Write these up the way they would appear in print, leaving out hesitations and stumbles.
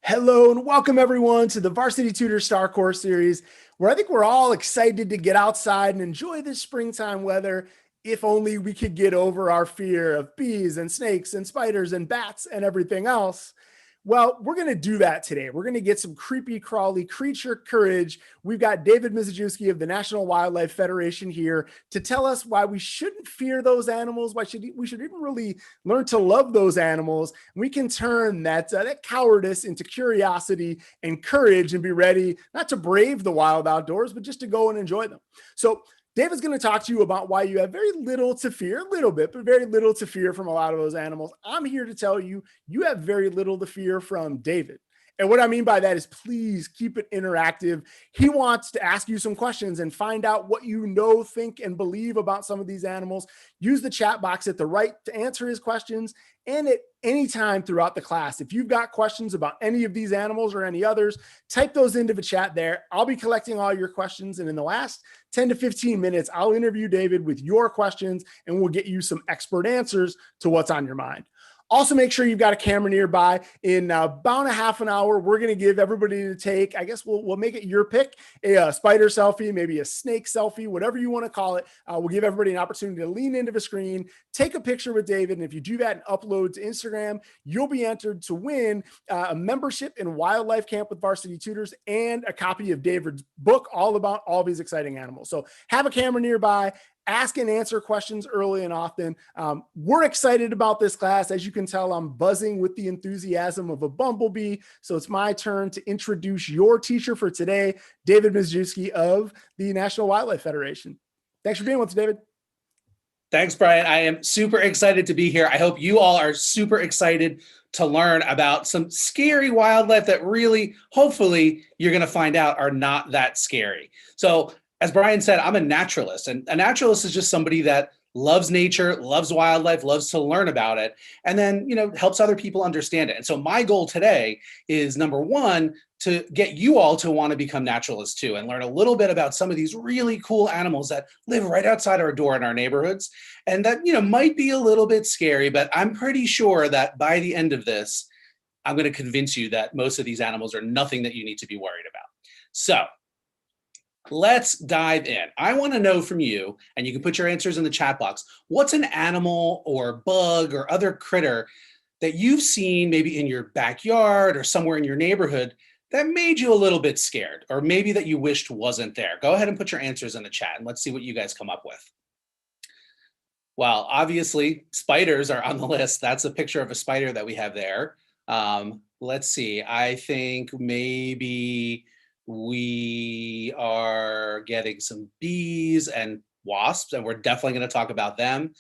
Hello and welcome everyone to the Varsity Tutors StarCourse series, where I think we're all excited to get outside and enjoy this springtime weather. If only we could get over our fear of bees and snakes and spiders and bats and everything else. Well, we're going to do that today. We're going to get some creepy, crawly creature courage. We've got David Mizejewski of the National Wildlife Federation here to tell us why we shouldn't fear those animals, why we should even really learn to love those animals. We can turn that cowardice into curiosity and courage and be ready not to brave the wild outdoors, but just to go and enjoy them. So David's going to talk to you about why you have very little to fear, a little bit, but very little to fear from a lot of those animals. I'm here to tell you, you have very little to fear from David. And what I mean by that is please keep it interactive. He wants to ask you some questions and find out what you know, think, and believe about some of these animals. Use the chat box at the right to answer his questions. And at any time throughout the class, if you've got questions about any of these animals or any others, type those into the chat there. I'll be collecting all your questions. And in the last 10 to 15 minutes, I'll interview David with your questions and we'll get you some expert answers to what's on your mind. Also, make sure you've got a camera nearby. In about a half an hour, we're going to give everybody to take, I guess we'll make it your pick, a spider selfie, maybe a snake selfie, whatever you want to call it. We'll give everybody an opportunity to lean into the screen, take a picture with David, and if you do that and upload to Instagram, you'll be entered to win a membership in wildlife camp with Varsity Tutors and a copy of David's book all about all these exciting animals. So have a camera nearby. Ask and answer questions early and often. We're excited about this class. As you can tell, I'm buzzing with the enthusiasm of a bumblebee. So it's my turn to introduce your teacher for today, David Mizejewski of the National Wildlife Federation. Thanks for being with us, David. Thanks, Brian. I am super excited to be here. I hope you all are super excited to learn about some scary wildlife that really, hopefully, you're going to find out are not that scary. So as Brian said, I'm a naturalist, and a naturalist is just somebody that loves nature, loves wildlife, loves to learn about it, and then, helps other people understand it. And so my goal today is, number one, to get you all to want to become naturalists too, and learn a little bit about some of these really cool animals that live right outside our door in our neighborhoods, and that, might be a little bit scary, but I'm pretty sure that by the end of this, I'm going to convince you that most of these animals are nothing that you need to be worried about. So let's dive in. I want to know from you, and you can put your answers in the chat box, what's an animal or bug or other critter that you've seen maybe in your backyard or somewhere in your neighborhood that made you a little bit scared, or maybe that you wished wasn't there? Go ahead and put your answers in the chat and let's see what you guys come up with. Well, obviously spiders are on the list. That's a picture of a spider that we have there. Let's see, I think maybe we are getting some bees and wasps, and we're definitely going to talk about them.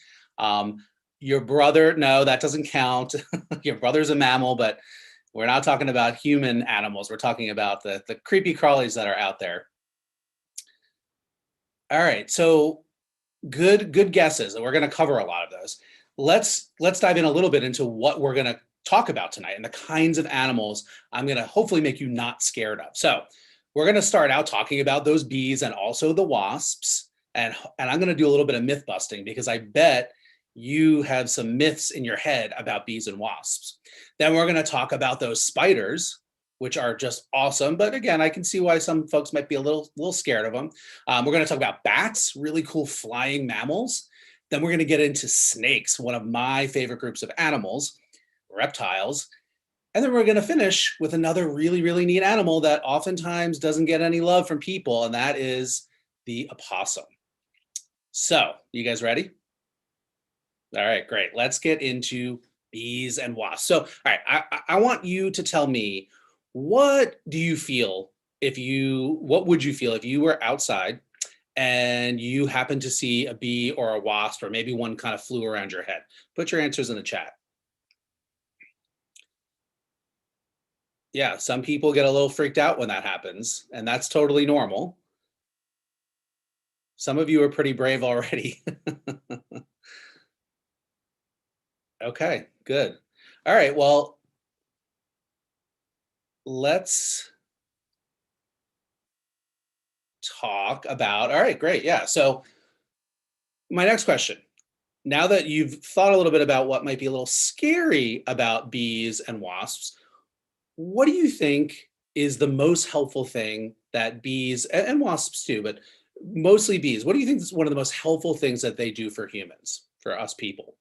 Your brother, no, that doesn't count. Your brother's a mammal, but we're not talking about human animals. We're talking about the creepy crawlies that are out there. All right, so good guesses, and we're going to cover a lot of those. Let's dive in a little bit into what we're going to talk about tonight and the kinds of animals I'm going to hopefully make you not scared of. So we're going to start out talking about those bees and also the wasps. And I'm going to do a little bit of myth busting because I bet you have some myths in your head about bees and wasps. Then we're going to talk about those spiders, which are just awesome. But again, I can see why some folks might be a little scared of them. We're going to talk about bats, really cool flying mammals. Then we're going to get into snakes, one of my favorite groups of animals, reptiles. And then we're going to finish with another really neat animal that oftentimes doesn't get any love from people, and that is the opossum. So, you guys ready? All right, great. Let's get into bees and wasps. So, all right, I want you to tell me, what would you feel if you were outside and you happened to see a bee or a wasp, or maybe one kind of flew around your head? Put your answers in the chat. Yeah, some people get a little freaked out when that happens, and that's totally normal. Some of you are pretty brave already. Okay, good. All right, well, let's talk about, all right, great, yeah. So my next question, now that you've thought a little bit about what might be a little scary about bees and wasps, what do you think is the most helpful thing that bees and wasps too, but mostly bees, what do you think is one of the most helpful things that they do for humans, for us people?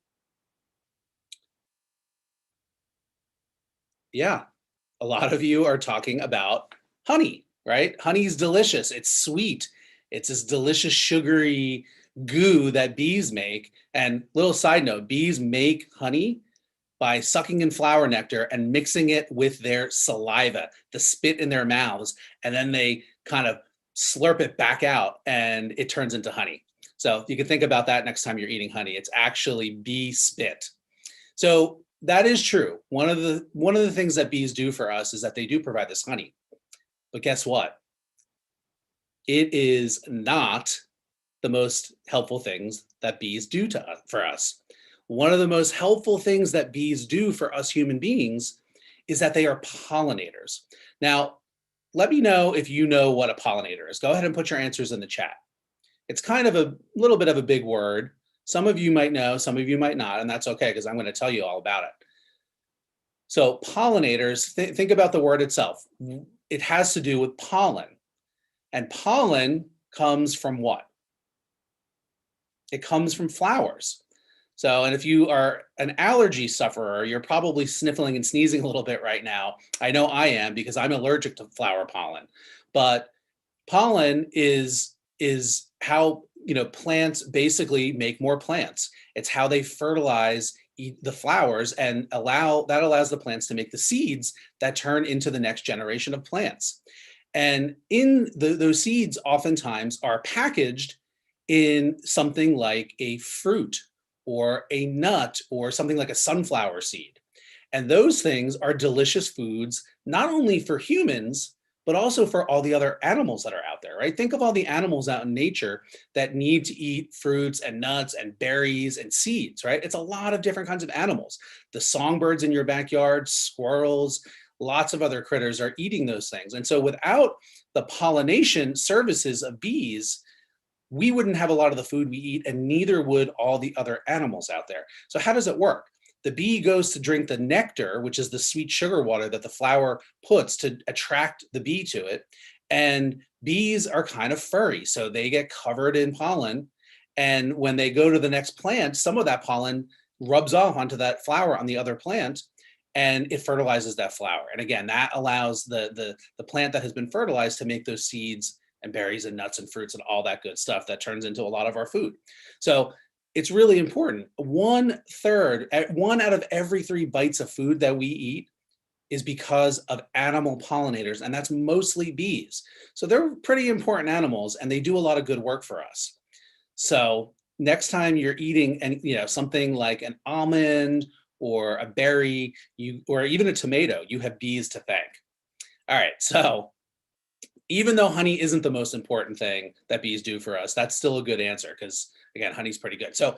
Yeah, a lot of you are talking about honey, right? Honey is delicious. It's sweet. It's this delicious sugary goo that bees make. And little side note, bees make honey by sucking in flower nectar and mixing it with their saliva, the spit in their mouths, and then they kind of slurp it back out and it turns into honey. So you can think about that next time you're eating honey. It's actually bee spit. So that is true. One of the things that bees do for us is that they do provide this honey. But guess what? It is not the most helpful things that bees do for us. One of the most helpful things that bees do for us human beings is that they are pollinators. Now, let me know if you know what a pollinator is. Go ahead and put your answers in the chat. It's kind of a little bit of a big word. Some of you might know, some of you might not, and that's okay because I'm going to tell you all about it. So pollinators, think about the word itself. It has to do with pollen. And pollen comes from what? It comes from flowers. So, and if you are an allergy sufferer, you're probably sniffling and sneezing a little bit right now. I know I am because I'm allergic to flower pollen. But pollen is how, plants basically make more plants. It's how they fertilize the flowers and allows the plants to make the seeds that turn into the next generation of plants. And in those seeds oftentimes are packaged in something like a fruit or a nut or something like a sunflower seed. And those things are delicious foods, not only for humans, but also for all the other animals that are out there, right? Think of all the animals out in nature that need to eat fruits and nuts and berries and seeds, right? It's a lot of different kinds of animals. The songbirds in your backyard, squirrels, lots of other critters are eating those things. And so without the pollination services of bees, we wouldn't have a lot of the food we eat, and neither would all the other animals out there. So how does it work? The bee goes to drink the nectar, which is the sweet sugar water that the flower puts to attract the bee to it. And bees are kind of furry, so they get covered in pollen. And when they go to the next plant, some of that pollen rubs off onto that flower on the other plant, and it fertilizes that flower. And again, that allows the plant that has been fertilized to make those seeds and berries and nuts and fruits and all that good stuff that turns into a lot of our food. So it's really important. 1/3, 1 out of every 3 bites of food that we eat is because of animal pollinators, and that's mostly bees. So they're pretty important animals, and they do a lot of good work for us. So next time you're eating something like an almond or a berry, or even a tomato, you have bees to thank. All right, so even though honey isn't the most important thing that bees do for us, that's still a good answer because, again, honey's pretty good. So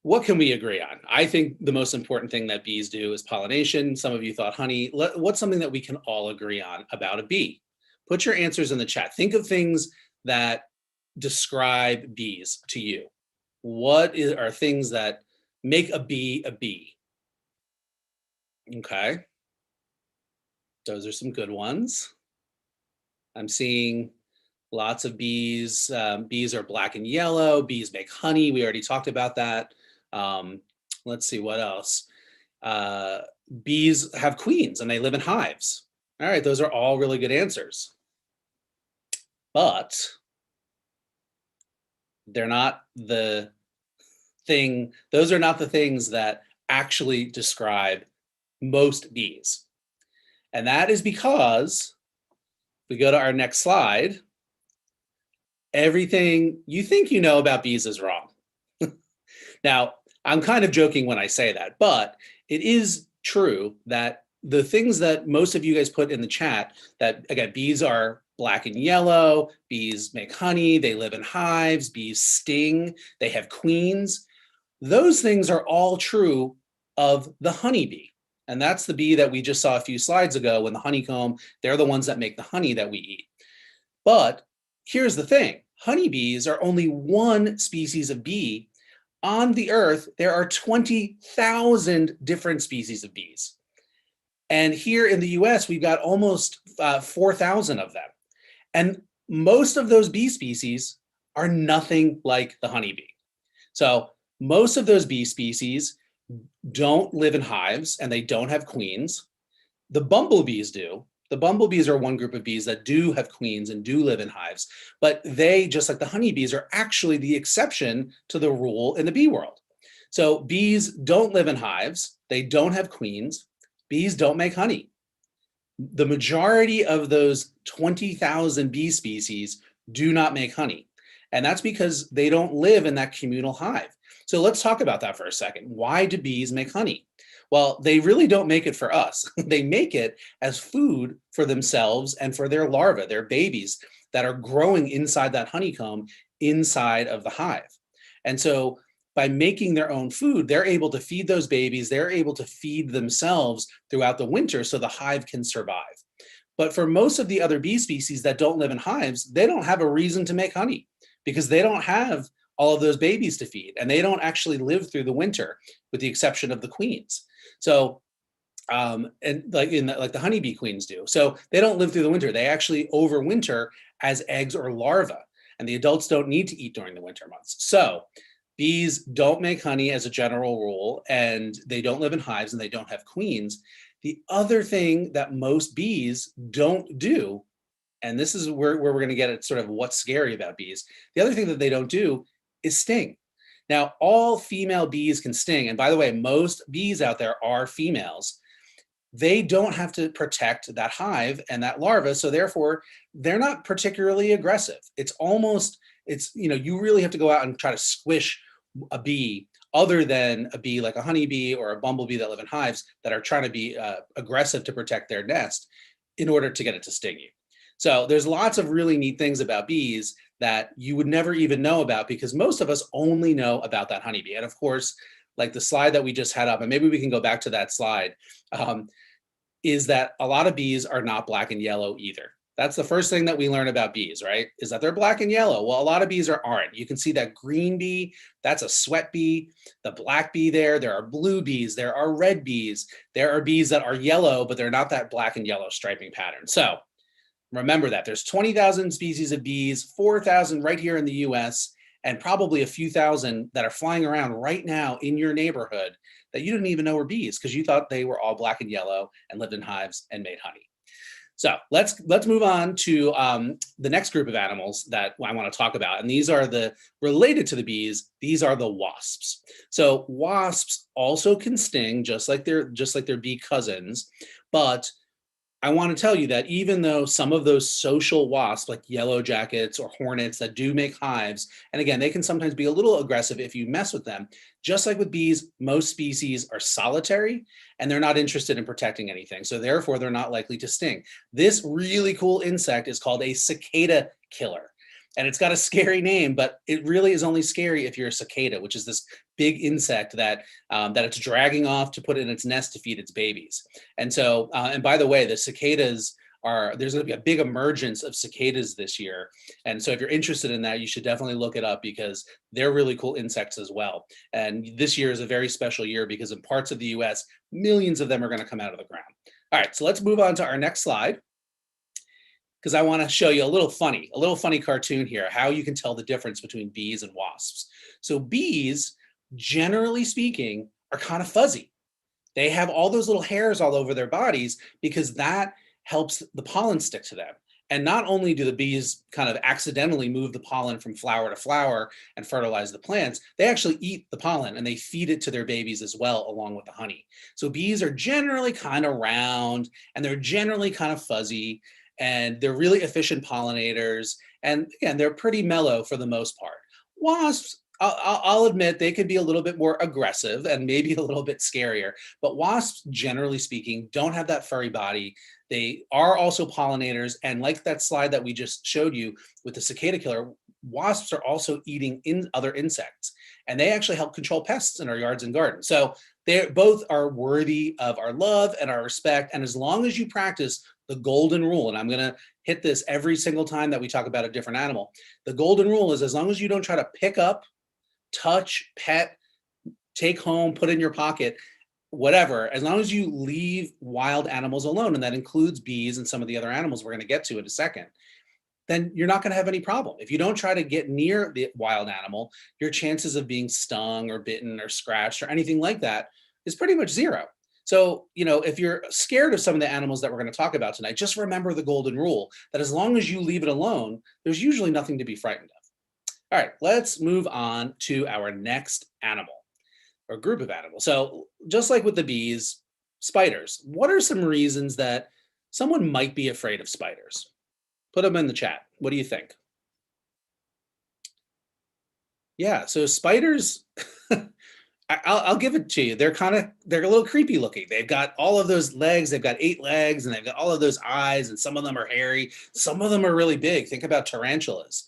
what can we agree on? I think the most important thing that bees do is pollination. Some of you thought honey. What's something that we can all agree on about a bee? Put your answers in the chat. Think of things that describe bees to you. Are things that make a bee a bee? Okay. Those are some good ones. I'm seeing lots of bees. Bees are black and yellow. Bees make honey. We already talked about that. Let's see what else. Bees have queens and they live in hives. All right, those are all really good answers. But they're not the thing. Those are not the things that actually describe most bees. And that is because we go to our next slide. Everything you think you know about bees is wrong. Now, I'm kind of joking when I say that, but it is true that the things that most of you guys put in the chat, that again, bees are black and yellow, bees make honey, they live in hives, bees sting, they have queens. Those things are all true of the honeybee. And that's the bee that we just saw a few slides ago when the honeycomb, they're the ones that make the honey that we eat. But here's the thing, honeybees are only one species of bee. On the earth, there are 20,000 different species of bees. And here in the US, we've got almost 4,000 of them. And most of those bee species are nothing like the honeybee. So most of those bee species don't live in hives and they don't have queens. The bumblebees do. The bumblebees are one group of bees that do have queens and do live in hives, but they, just like the honeybees, are actually the exception to the rule in the bee world. So bees don't live in hives, they don't have queens, bees don't make honey. The majority of those 20,000 bee species do not make honey. And that's because they don't live in that communal hive. So let's talk about that for a second. Why do bees make honey? Well, they really don't make it for us. They make it as food for themselves and for their larvae, their babies that are growing inside that honeycomb inside of the hive. And so by making their own food, they're able to feed those babies, they're able to feed themselves throughout the winter so the hive can survive. But for most of the other bee species that don't live in hives, they don't have a reason to make honey because they don't have all of those babies to feed and they don't actually live through the winter with the exception of the queens. So, and like the honeybee queens do. So they don't live through the winter. They actually overwinter as eggs or larvae, and the adults don't need to eat during the winter months. So bees don't make honey as a general rule, and they don't live in hives and they don't have queens. The other thing that most bees don't do, and this is where we're going to get at sort of what's scary about bees. The other thing that they don't do is sting. Now, all female bees can sting. And by the way, most bees out there are females. They don't have to protect that hive and that larva. So therefore, they're not particularly aggressive. You really have to go out and try to squish a bee other than a bee like a honeybee or a bumblebee that live in hives that are trying to be aggressive to protect their nest in order to get it to sting you. So there's lots of really neat things about bees that you would never even know about because most of us only know about that honeybee. And of course, like the slide that we just had up, and maybe we can go back to that slide, is that a lot of bees are not black and yellow either. That's the first thing that we learn about bees, right? Is that they're black and yellow. Well, a lot of bees aren't. You can see that green bee, that's a sweat bee. The black bee there are blue bees, there are red bees. There are bees that are yellow, but they're not that black and yellow striping pattern. So remember that there's 20,000 species of bees, 4,000 right here in the US, and probably a few thousand that are flying around right now in your neighborhood that you didn't even know were bees because you thought they were all black and yellow and lived in hives and made honey. So let's move on to the next group of animals that I want to talk about. And these are related to the bees. These are the wasps. So wasps also can sting just like their bee cousins, but I want to tell you that even though some of those social wasps like yellow jackets or hornets that do make hives, and again, they can sometimes be a little aggressive if you mess with them, just like with bees, most species are solitary and they're not interested in protecting anything. So therefore, they're not likely to sting. This really cool insect is called a cicada killer. And it's got a scary name, but it really is only scary if you're a cicada, which is this big insect that it's dragging off to put in its nest to feed its babies. And so, and by the way, the cicadas there's going to be a big emergence of cicadas this year. And so if you're interested in that, you should definitely look it up because they're really cool insects as well. And this year is a very special year because in parts of the US, millions of them are going to come out of the ground. All right, so let's move on to our next slide, because I want to show you a little funny cartoon here, how you can tell the difference between bees and wasps. So bees, generally speaking, are kind of fuzzy. They have all those little hairs all over their bodies because that helps the pollen stick to them. And not only do the bees kind of accidentally move the pollen from flower to flower and fertilize the plants, they actually eat the pollen and they feed it to their babies as well, along with the honey. So bees are generally kind of round and they're generally kind of fuzzy. And they're really efficient pollinators. And again, they're pretty mellow for the most part. Wasps, I'll admit, they could be a little bit more aggressive and maybe a little bit scarier. But wasps, generally speaking, don't have that furry body. They are also pollinators. And like that slide that we just showed you with the cicada killer, wasps are also eating other insects. And they actually help control pests in our yards and gardens. So they both are worthy of our love and our respect. And as long as you practice the golden rule, and I'm going to hit this every single time that we talk about a different animal, the golden rule is as long as you don't try to pick up, touch, pet, take home, put in your pocket whatever, as long as you leave wild animals alone, and that includes bees and some of the other animals we're going to get to in a second, then you're not going to have any problem. If you don't try to get near the wild animal, your chances of being stung or bitten or scratched or anything like that is pretty much zero. So, if you're scared of some of the animals that we're going to talk about tonight, just remember the golden rule that as long as you leave it alone, there's usually nothing to be frightened of. All right, let's move on to our next animal or group of animals. So just like with the bees, spiders, what are some reasons that someone might be afraid of spiders? Put them in the chat. What do you think? Yeah, so spiders, I'll give it to you. They're a little creepy looking. They've got all of those legs. They've got 8 legs, and they've got all of those eyes, and some of them are hairy. Some of them are really big. Think about tarantulas.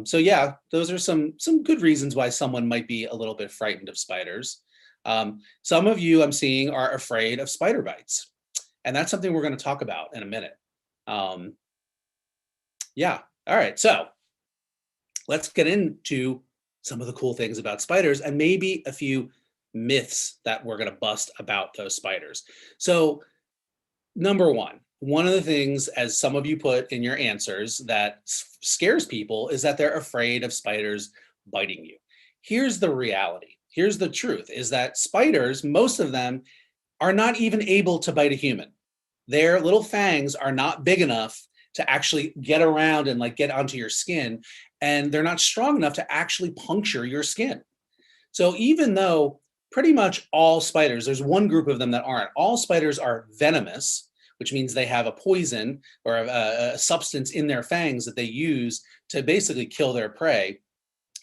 So yeah, those are some good reasons why someone might be a little bit frightened of spiders. Some of you I'm seeing are afraid of spider bites, and that's something we're going to talk about in a minute. Yeah, all right, so let's get into some of the cool things about spiders and maybe a few myths that we're going to bust about those spiders. So number one of the things, as some of you put in your answers, that scares people is that they're afraid of spiders biting you. Here's the reality. Here's the truth, is that spiders, most of them, are not even able to bite a human. Their little fangs are not big enough to actually get around and get onto your skin, and they're not strong enough to actually puncture your skin. So even though pretty much all spiders, there's one group of them that aren't, all spiders are venomous, which means they have a poison or a substance in their fangs that they use to basically kill their prey.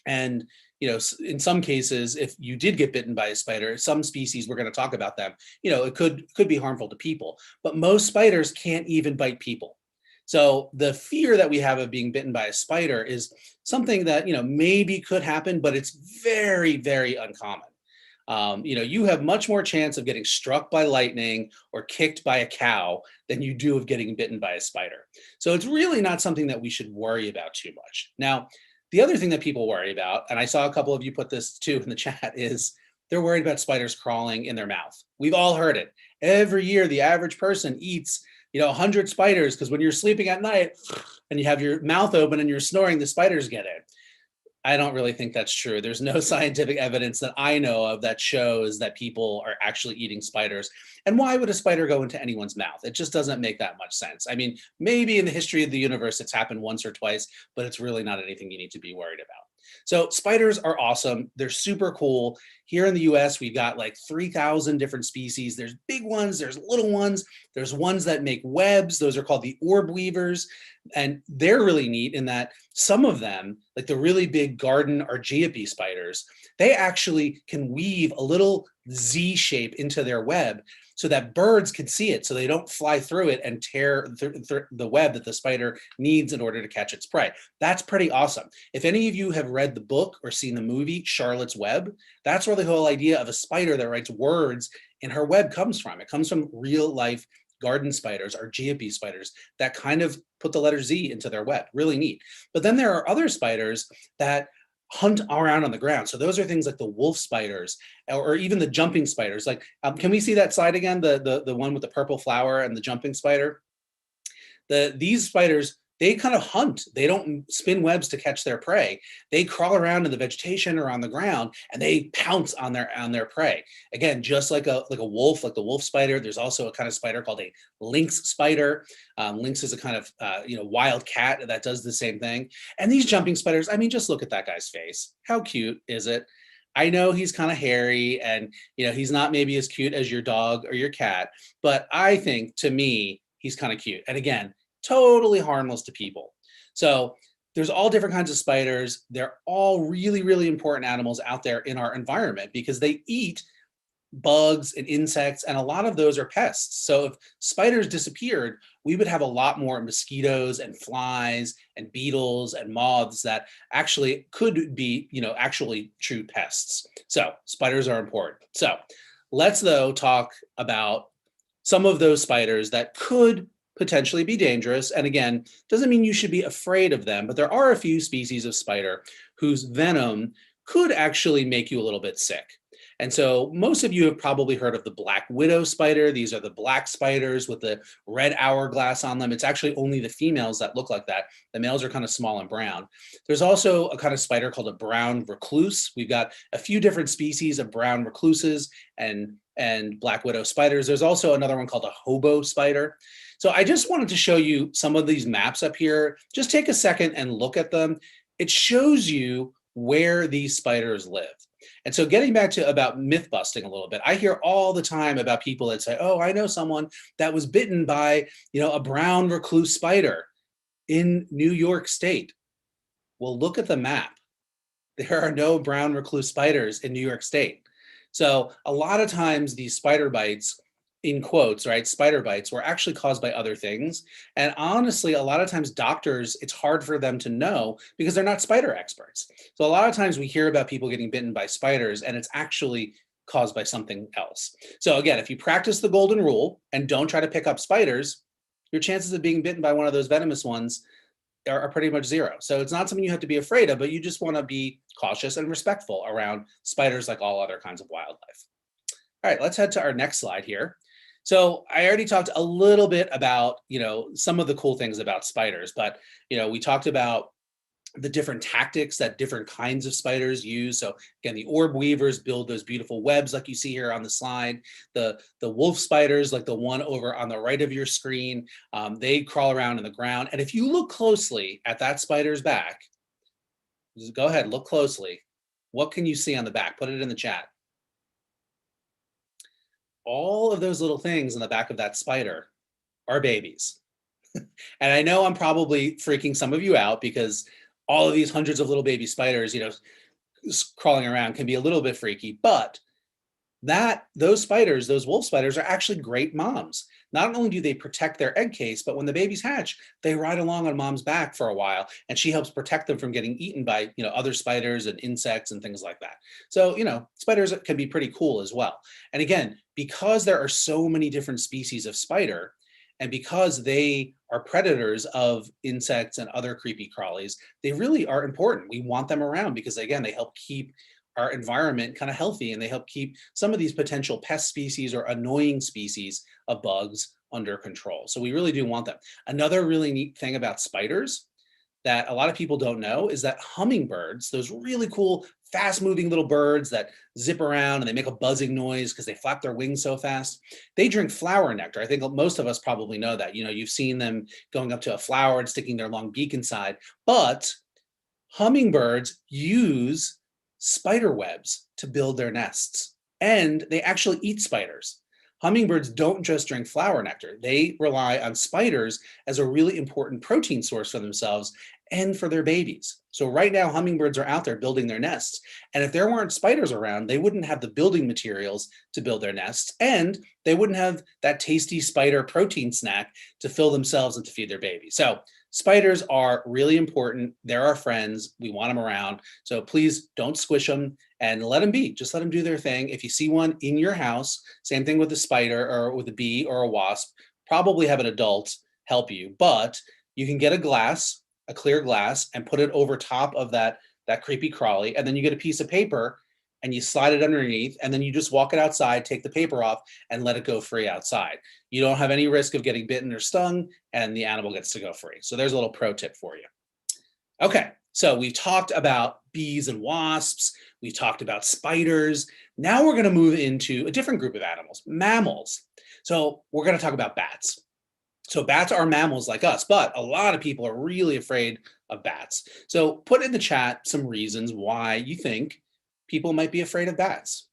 And in some cases, if you did get bitten by a spider, some species, we're going to talk about them, it could be harmful to people. But most spiders can't even bite people. So the fear that we have of being bitten by a spider is something that maybe could happen, but it's very, very uncommon. You have much more chance of getting struck by lightning or kicked by a cow than you do of getting bitten by a spider. So it's really not something that we should worry about too much. Now, the other thing that people worry about, and I saw a couple of you put this too in the chat, is they're worried about spiders crawling in their mouth. We've all heard it. Every year, the average person eats 100 spiders because when you're sleeping at night and you have your mouth open and you're snoring, the spiders get in. I don't really think that's true. There's no scientific evidence that I know of that shows that people are actually eating spiders. And why would a spider go into anyone's mouth? It just doesn't make that much sense. I mean, maybe in the history of the universe, it's happened once or twice, but it's really not anything you need to be worried about. So spiders are awesome. They're super cool. Here in the US, we've got 3,000 different species. There's big ones, there's little ones, there's ones that make webs. Those are called the orb weavers. And they're really neat in that some of them, like the really big garden argiope spiders, they actually can weave a little Z shape into their web so that birds can see it, so they don't fly through it and tear the web that the spider needs in order to catch its prey. That's pretty awesome. If any of you have read the book or seen the movie Charlotte's Web, that's where the whole idea of a spider that writes words in her web comes from. It comes from real life garden spiders, argiope spiders, that kind of put the letter Z into their web. Really neat. But then there are other spiders that hunt around on the ground. So those are things like the wolf spiders or even the jumping spiders. Can we see that slide again? The one with the purple flower and the jumping spider? These spiders, they kind of hunt. They don't spin webs to catch their prey. They crawl around in the vegetation or on the ground, and they pounce on their prey. Again, just like a wolf, like the wolf spider. There's also a kind of spider called a lynx spider. Lynx is a kind of wild cat that does the same thing. And these jumping spiders, I mean, just look at that guy's face. How cute is it? I know he's kind of hairy, and he's not maybe as cute as your dog or your cat, but I think, to me, he's kind of cute. And again, totally harmless to people. So there's all different kinds of spiders. They're all really, really important animals out there in our environment because they eat bugs and insects, and a lot of those are pests. So if spiders disappeared, we would have a lot more mosquitoes and flies and beetles and moths that actually could be, actually true pests. So spiders are important. So let's, though, talk about some of those spiders that could potentially be dangerous. And again, doesn't mean you should be afraid of them, but there are a few species of spider whose venom could actually make you a little bit sick. And so most of you have probably heard of the black widow spider. These are the black spiders with the red hourglass on them. It's actually only the females that look like that. The males are kind of small and brown. There's also a kind of spider called a brown recluse. We've got a few different species of brown recluses and black widow spiders. There's also another one called a hobo spider. So I just wanted to show you some of these maps up here. Just take a second and look at them. It shows you where these spiders live. And so getting back to about myth busting a little bit, I hear all the time about people that say, oh, I know someone that was bitten by, a brown recluse spider in New York State. Well, look at the map. There are no brown recluse spiders in New York State. So a lot of times these spider bites, in quotes, right, spider bites were actually caused by other things. And honestly, a lot of times doctors, it's hard for them to know because they're not spider experts. So a lot of times we hear about people getting bitten by spiders and it's actually caused by something else. So again, if you practice the golden rule and don't try to pick up spiders, your chances of being bitten by one of those venomous ones are pretty much zero. So it's not something you have to be afraid of, but you just want to be cautious and respectful around spiders like all other kinds of wildlife. All right, let's head to our next slide here. So I already talked a little bit about, some of the cool things about spiders, but, we talked about the different tactics that different kinds of spiders use. So again, the orb weavers build those beautiful webs like you see here on the slide. The wolf spiders, like the one over on the right of your screen, they crawl around in the ground. And if you look closely at that spider's back, just go ahead, look closely. What can you see on the back? Put it in the chat. All of those little things in the back of that spider are babies. And I know I'm probably freaking some of you out because all of these hundreds of little baby spiders, crawling around can be a little bit freaky, but those spiders, those wolf spiders, are actually great moms. Not only do they protect their egg case, but when the babies hatch, they ride along on mom's back for a while, and she helps protect them from getting eaten by, other spiders and insects and things like that. So, spiders can be pretty cool as well. And again, because there are so many different species of spider, and because they are predators of insects and other creepy crawlies, they really are important. We want them around because, again, they help keep our environment kind of healthy, and they help keep some of these potential pest species or annoying species of bugs under control. So we really do want them. Another really neat thing about spiders that a lot of people don't know is that hummingbirds, those really cool, fast-moving little birds that zip around and they make a buzzing noise because they flap their wings so fast, they drink flower nectar. I think most of us probably know that. You've seen them going up to a flower and sticking their long beak inside. But hummingbirds use spider webs to build their nests, and they actually eat spiders. Hummingbirds don't just drink flower nectar. They rely on spiders as a really important protein source for themselves and for their babies. So right now, hummingbirds are out there building their nests. And if there weren't spiders around, they wouldn't have the building materials to build their nests, and they wouldn't have that tasty spider protein snack to fill themselves and to feed their babies. So spiders are really important. They're our friends. We want them around. So please don't squish them and let them be. Just let them do their thing. If you see one in your house, same thing with a spider or with a bee or a wasp, probably have an adult help you. But you can get a clear glass, and put it over top of that creepy crawly. And then you get a piece of paper and you slide it underneath, and then you just walk it outside, take the paper off, and let it go free outside. You don't have any risk of getting bitten or stung, and the animal gets to go free. So there's a little pro tip for you. Okay, so we've talked about bees and wasps. We've talked about spiders. Now we're going to move into a different group of animals, mammals. So we're going to talk about bats. So bats are mammals like us, but a lot of people are really afraid of bats. So put in the chat some reasons why you think people might be afraid of bats.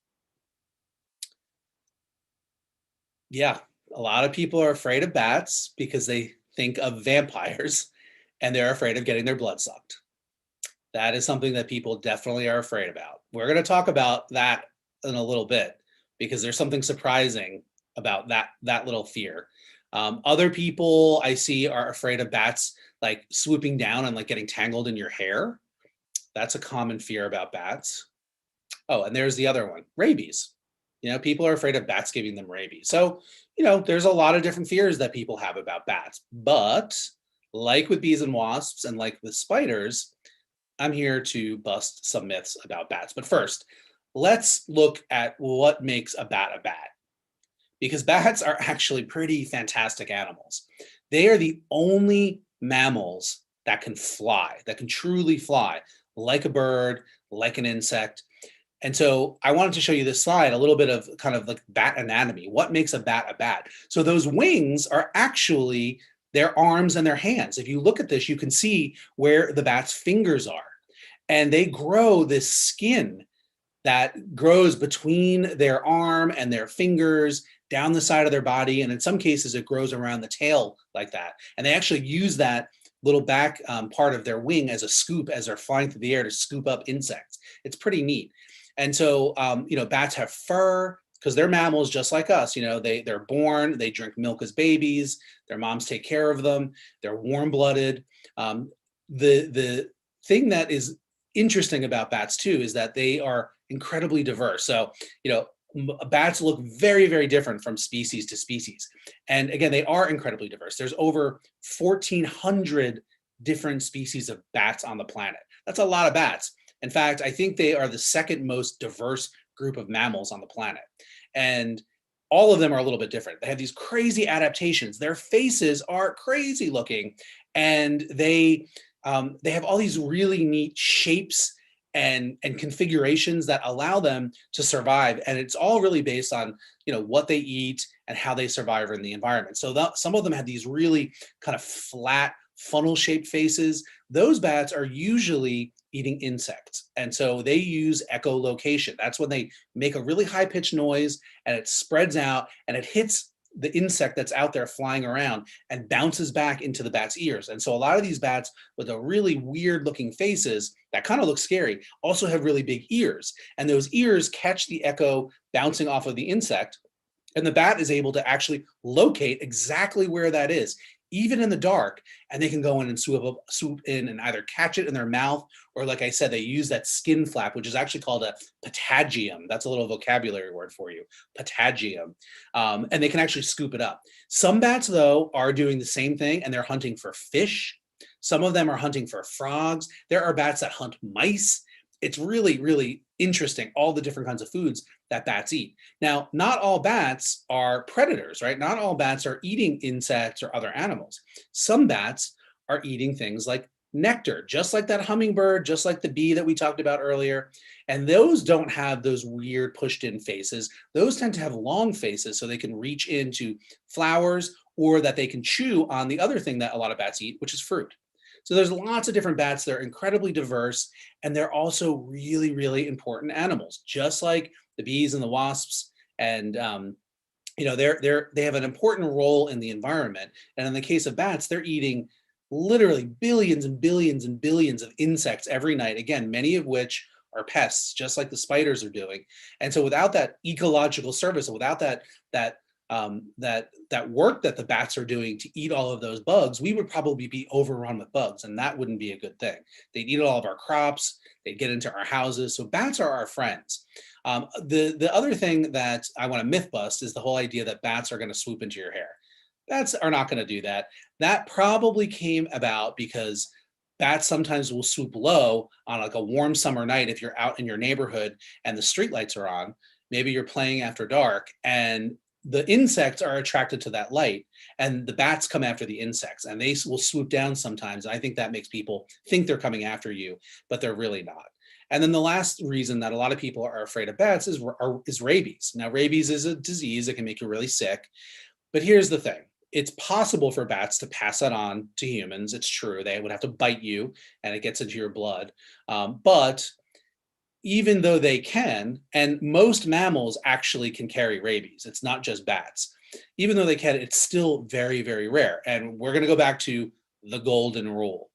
Yeah, a lot of people are afraid of bats because they think of vampires and they're afraid of getting their blood sucked. That is something that people definitely are afraid about. We're going to talk about that in a little bit because there's something surprising about that little fear. Other people I see are afraid of bats like swooping down and like getting tangled in your hair. That's a common fear about bats. Oh, and there's the other one, rabies. People are afraid of bats giving them rabies. So, there's a lot of different fears that people have about bats. But like with bees and wasps and like with spiders, I'm here to bust some myths about bats. But first, let's look at what makes a bat, because bats are actually pretty fantastic animals. They are the only mammals that can fly, that can truly fly, like a bird, like an insect. And so I wanted to show you this slide, a little bit of kind of like bat anatomy. What makes a bat a bat? So those wings are actually their arms and their hands. If you look at this, you can see where the bat's fingers are. And they grow this skin that grows between their arm and their fingers down the side of their body. And in some cases, it grows around the tail like that. And they actually use that little back part of their wing as a scoop as they're flying through the air to scoop up insects. It's pretty neat. And so, bats have fur because they're mammals just like us. They're born, they drink milk as babies, their moms take care of them, they're warm-blooded. The thing that is interesting about bats too is that they are incredibly diverse. So, bats look very, very different from species to species. And again, they are incredibly diverse. There's over 1,400 different species of bats on the planet. That's a lot of bats. In fact, I think they are the second most diverse group of mammals on the planet. And all of them are a little bit different. They have these crazy adaptations. Their faces are crazy looking, and they have all these really neat shapes and configurations that allow them to survive. And it's all really based on, what they eat and how they survive in the environment. So some of them have these really kind of flat funnel-shaped faces. Those bats are usually eating insects. And so they use echolocation. That's when they make a really high-pitched noise and it spreads out and it hits the insect that's out there flying around and bounces back into the bat's ears. And so a lot of these bats with the really weird looking faces that kind of look scary also have really big ears. And those ears catch the echo bouncing off of the insect. And the bat is able to actually locate exactly where that is, even in the dark, and they can go in and swoop in and either catch it in their mouth, or like I said, they use that skin flap, which is actually called a patagium. That's a little vocabulary word for you, patagium. And they can actually scoop it up. Some bats, though, are doing the same thing, and they're hunting for fish. Some of them are hunting for frogs. There are bats that hunt mice. It's really, really interesting, all the different kinds of foods that bats eat. Now, not all bats are predators, right? Not all bats are eating insects or other animals. Some bats are eating things like nectar, just like that hummingbird, just like the bee that we talked about earlier. And those don't have those weird pushed in faces. Those tend to have long faces so they can reach into flowers, or that they can chew on the other thing that a lot of bats eat, which is fruit. So there's lots of different bats. They're incredibly diverse, and they're also really, really important animals, just like the bees and the wasps. And they have an important role in the environment. And in the case of bats, they're eating literally billions and billions and billions of insects every night. Again, many of which are pests, just like the spiders are doing. And so without that ecological service, without that work that the bats are doing to eat all of those bugs, we would probably be overrun with bugs, and that wouldn't be a good thing. They'd eat all of our crops, they'd get into our houses. So bats are our friends. The other thing that I want to myth bust is the whole idea that bats are going to swoop into your hair. Bats are not going to do that. That probably came about because bats sometimes will swoop low on like a warm summer night if you're out in your neighborhood and the streetlights are on. Maybe you're playing after dark, and the insects are attracted to that light, and the bats come after the insects, and they will swoop down sometimes. And I think that makes people think they're coming after you, but they're really not. And then the last reason that a lot of people are afraid of bats is rabies. Now, rabies is a disease that can make you really sick. But here's the thing. It's possible for bats to pass that on to humans. It's true. They would have to bite you, and it gets into your blood. But even though they can, and most mammals actually can carry rabies, it's not just bats. Even though they can, it's still very, very rare. And we're going to go back to the golden rule.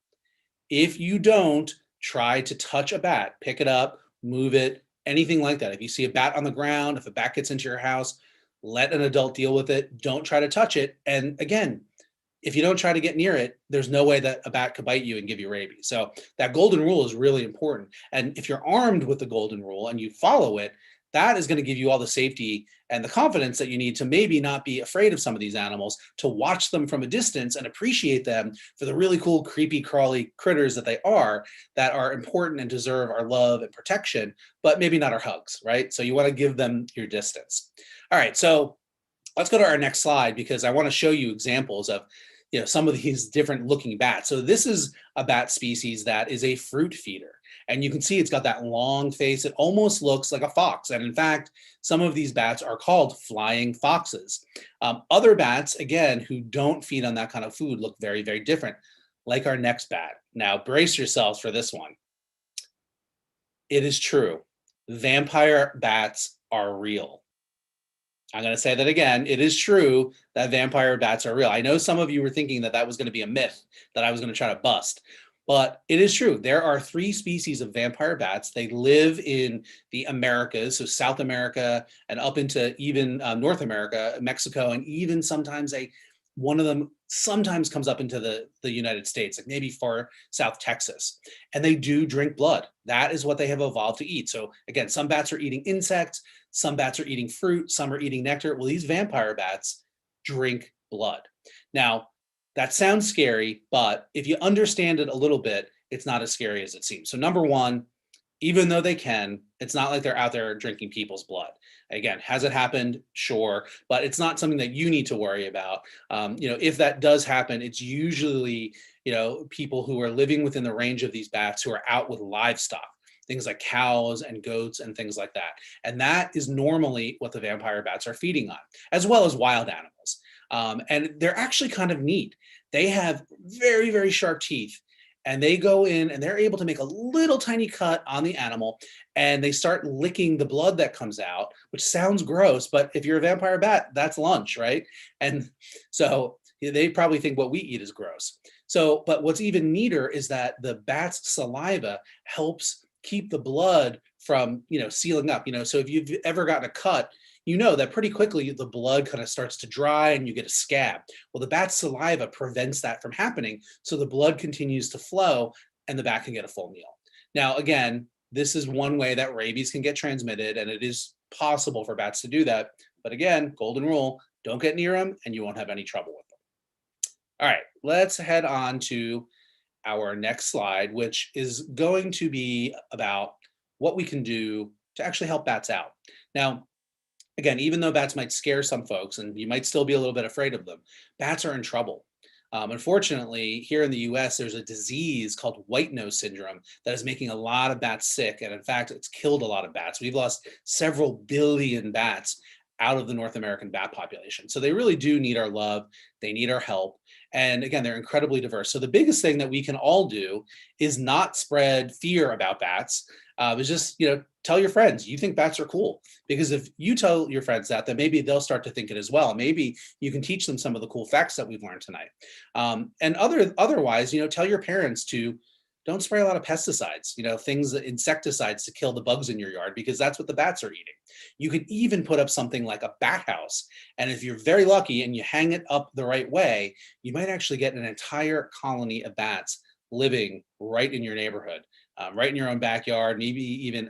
If you don't try to touch a bat, pick it up, move it, anything like that. If you see a bat on the ground, if a bat gets into your house, let an adult deal with it. Don't try to touch it. And again, if you don't try to get near it, there's no way that a bat could bite you and give you rabies. So that golden rule is really important. And if you're armed with the golden rule and you follow it, that is going to give you all the safety and the confidence that you need to maybe not be afraid of some of these animals, to watch them from a distance and appreciate them for the really cool, creepy, crawly critters that they are, that are important and deserve our love and protection, but maybe not our hugs, right? So you want to give them your distance. All right, so let's go to our next slide, because I want to show you examples of some of these different looking bats. So this is a bat species that is a fruit feeder. And you can see it's got that long face. It almost looks like a fox. And in fact, some of these bats are called flying foxes. Other bats, again, who don't feed on that kind of food look very, very different, like our next bat. Now, brace yourselves for this one. It is true. Vampire bats are real. I'm going to say that again. It is true that vampire bats are real. I know some of you were thinking that that was going to be a myth that I was going to try to bust. But it is true. There are 3 species of vampire bats. They live in the Americas, so South America, and up into even North America, Mexico, and even sometimes one of them sometimes comes up into the United States, like maybe far South Texas. And they do drink blood. That is what they have evolved to eat. So again, some bats are eating insects, some bats are eating fruit, some are eating nectar. Well, these vampire bats drink blood. Now, that sounds scary, but if you understand it a little bit, it's not as scary as it seems. So number one, even though they can, it's not like they're out there drinking people's blood. Again, has it happened? Sure, but it's not something that you need to worry about. If that does happen, it's usually, people who are living within the range of these bats who are out with livestock, things like cows and goats and things like that. And that is normally what the vampire bats are feeding on, as well as wild animals. And they're actually kind of neat. They have very, very sharp teeth, and they go in and they're able to make a little tiny cut on the animal, and they start licking the blood that comes out, which sounds gross, but if you're a vampire bat, that's lunch, right? And so they probably think what we eat is gross. So, but what's even neater is that the bat's saliva helps keep the blood from, sealing up. So if you've ever gotten a cut, that pretty quickly the blood kind of starts to dry and you get a scab. Well, the bat's saliva prevents that from happening. So the blood continues to flow and the bat can get a full meal. Now, again, this is one way that rabies can get transmitted, and it is possible for bats to do that. But again, golden rule, don't get near them and you won't have any trouble with them. All right, let's head on to our next slide, which is going to be about what we can do to actually help bats out. Now, again, even though bats might scare some folks and you might still be a little bit afraid of them, bats are in trouble. Unfortunately, here in the US, there's a disease called white nose syndrome that is making a lot of bats sick. And in fact, it's killed a lot of bats. We've lost several billion bats out of the North American bat population. So they really do need our love. They need our help. And again, they're incredibly diverse. So the biggest thing that we can all do is not spread fear about bats. Is just, tell your friends you think bats are cool, because if you tell your friends that, then maybe they'll start to think it as well. Maybe you can teach them some of the cool facts that we've learned tonight. And otherwise, tell your parents to don't spray a lot of pesticides, things, insecticides to kill the bugs in your yard, because that's what the bats are eating. You could even put up something like a bat house. And if you're very lucky and you hang it up the right way, you might actually get an entire colony of bats living right in your neighborhood. Right in your own backyard, maybe even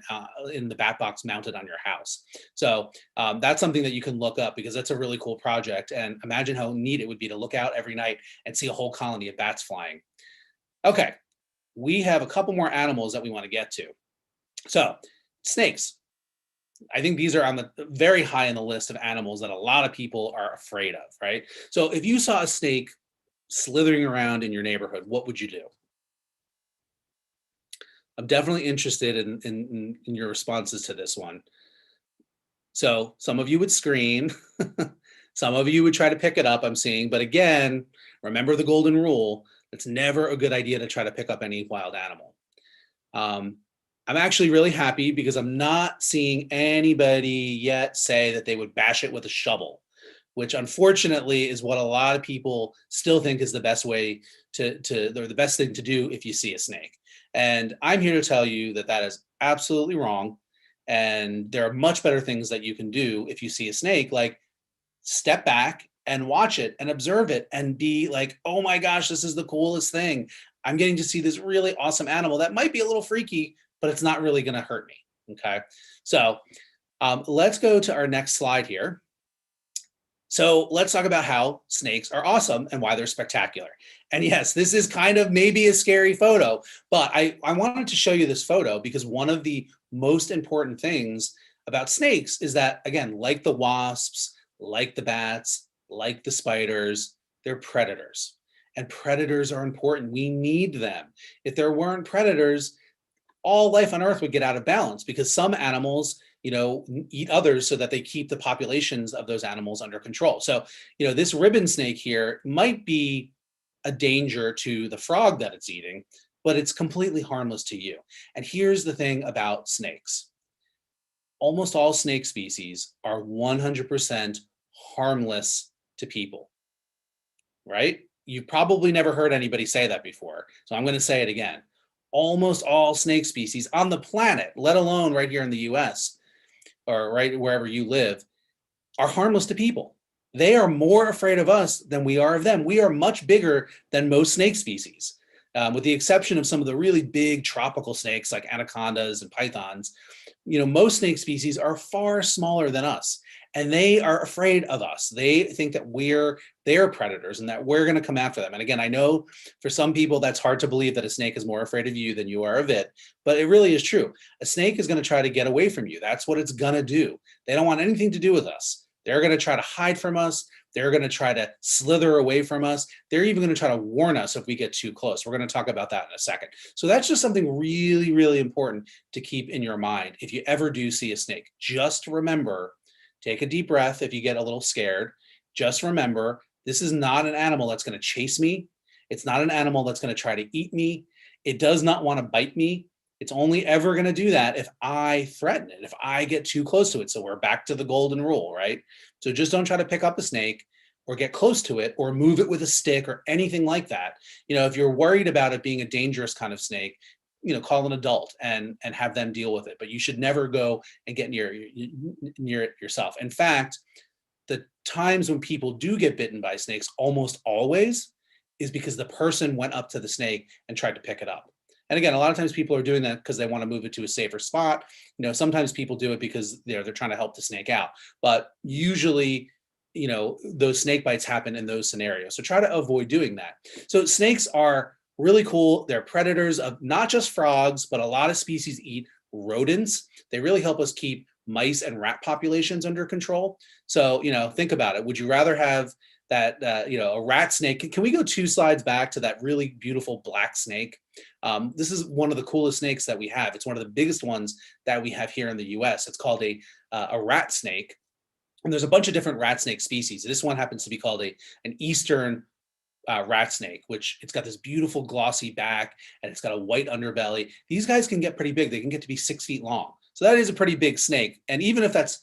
in the bat box mounted on your house. So that's something that you can look up, because that's a really cool project. And imagine how neat it would be to look out every night and see a whole colony of bats flying. Okay, we have a couple more animals that we want to get to. So snakes. I think these are on the very high on the list of animals that a lot of people are afraid of, right? So if you saw a snake slithering around in your neighborhood, what would you do? I'm definitely interested in your responses to this one. So some of you would scream, some of you would try to pick it up, I'm seeing, but again, remember the golden rule, it's never a good idea to try to pick up any wild animal. I'm actually really happy because I'm not seeing anybody yet say that they would bash it with a shovel, which unfortunately is what a lot of people still think is the best way or the best thing to do if you see a snake. And I'm here to tell you that that is absolutely wrong. And there are much better things that you can do if you see a snake, like step back and watch it and observe it and be like, oh my gosh, this is the coolest thing. I'm getting to see this really awesome animal that might be a little freaky, but it's not really going to hurt me. Okay. So Let's go to our next slide here. So let's talk about how snakes are awesome and why they're spectacular. And yes, this is kind of maybe a scary photo, but I wanted to show you this photo because one of the most important things about snakes is that, again, like the wasps, like the bats, like the spiders, they're predators. And predators are important. We need them. If there weren't predators, all life on Earth would get out of balance because some animals, eat others so that they keep the populations of those animals under control. So, this ribbon snake here might be a danger to the frog that it's eating, but it's completely harmless to you. And here's the thing about snakes. Almost all snake species are 100% harmless to people, right? You've probably never heard anybody say that before. So I'm going to say it again. Almost all snake species on the planet, let alone right here in the US or right wherever you live, are harmless to people. They are more afraid of us than we are of them. We are much bigger than most snake species, with the exception of some of the really big tropical snakes like anacondas and pythons. Most snake species are far smaller than us, and they are afraid of us. They think that we're their predators and that we're going to come after them. And again, I know for some people that's hard to believe that a snake is more afraid of you than you are of it, but it really is true. A snake is going to try to get away from you. That's what it's going to do. They don't want anything to do with us. They're going to try to hide from us. They're going to try to slither away from us. They're even going to try to warn us if we get too close. We're going to talk about that in a second. So that's just something really, really important to keep in your mind. If you ever do see a snake, just remember, take a deep breath if you get a little scared. Just remember, this is not an animal that's going to chase me. It's not an animal that's going to try to eat me. It does not want to bite me. It's only ever going to do that if I threaten it, if I get too close to it. So we're back to the golden rule, right? So just don't try to pick up a snake or get close to it or move it with a stick or anything like that. If you're worried about it being a dangerous kind of snake, call an adult and have them deal with it. But you should never go and get near it yourself. In fact, the times when people do get bitten by snakes, almost always, is because the person went up to the snake and tried to pick it up. And again, a lot of times people are doing that because they want to move it to a safer spot. Sometimes people do it because they're trying to help the snake out. But usually, those snake bites happen in those scenarios. So try to avoid doing that. So snakes are really cool. They're predators of not just frogs, but a lot of species eat rodents. They really help us keep mice and rat populations under control. So, think about it. Would you rather have that, a rat snake? Can we go 2 slides back to that really beautiful black snake? This is one of the coolest snakes that we have. It's one of the biggest ones that we have here in the US. It's called a rat snake. And there's a bunch of different rat snake species. This one happens to be called an eastern rat snake, which it's got this beautiful glossy back and it's got a white underbelly. These guys can get pretty big. They can get to be 6 feet long. So that is a pretty big snake. And even if that's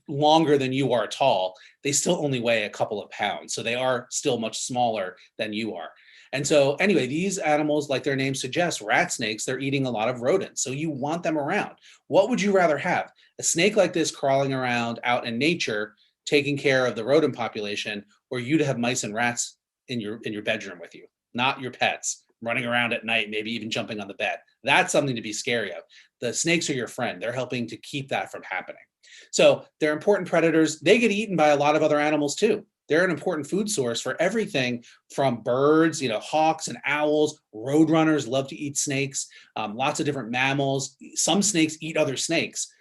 longer than you are tall, they still only weigh a couple of pounds. So they are still much smaller than you are. And so anyway, these animals, like their name suggests, rat snakes, they're eating a lot of rodents. So you want them around. What would you rather have? A snake like this crawling around out in nature, taking care of the rodent population, or you to have mice and rats in your bedroom with you, not your pets, running around at night, maybe even jumping on the bed? That's something to be scary of. The snakes are your friend. They're helping to keep that from happening. So they're important predators. They get eaten by a lot of other animals too. They're an important food source for everything from birds, hawks and owls. Roadrunners love to eat snakes. Lots of different mammals. Some snakes eat other snakes.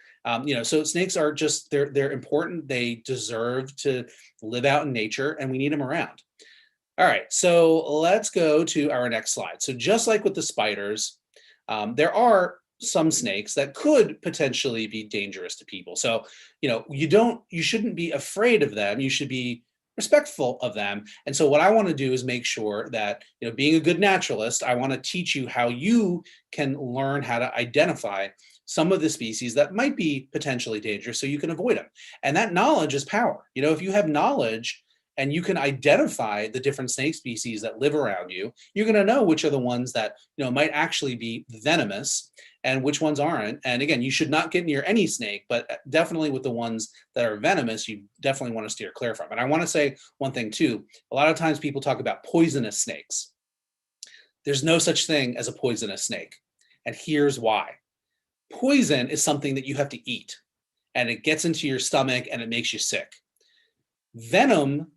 So snakes are just, they're important. They deserve to live out in nature and we need them around. All right, so let's go to our next slide. So just like with the spiders, there are some snakes that could potentially be dangerous to people. So, you shouldn't be afraid of them. You should be respectful of them. And so what I want to do is make sure that, being a good naturalist, I want to teach you how you can learn how to identify some of the species that might be potentially dangerous so you can avoid them. And that knowledge is power. If you have knowledge and you can identify the different snake species that live around you, you're going to know which are the ones that, might actually be venomous and which ones aren't. And again, you should not get near any snake, but definitely with the ones that are venomous, you definitely want to steer clear from. And I want to say one thing too. A lot of times people talk about poisonous snakes. There's no such thing as a poisonous snake. And here's why. Poison is something that you have to eat. and it gets into your stomach and it makes you sick. Venom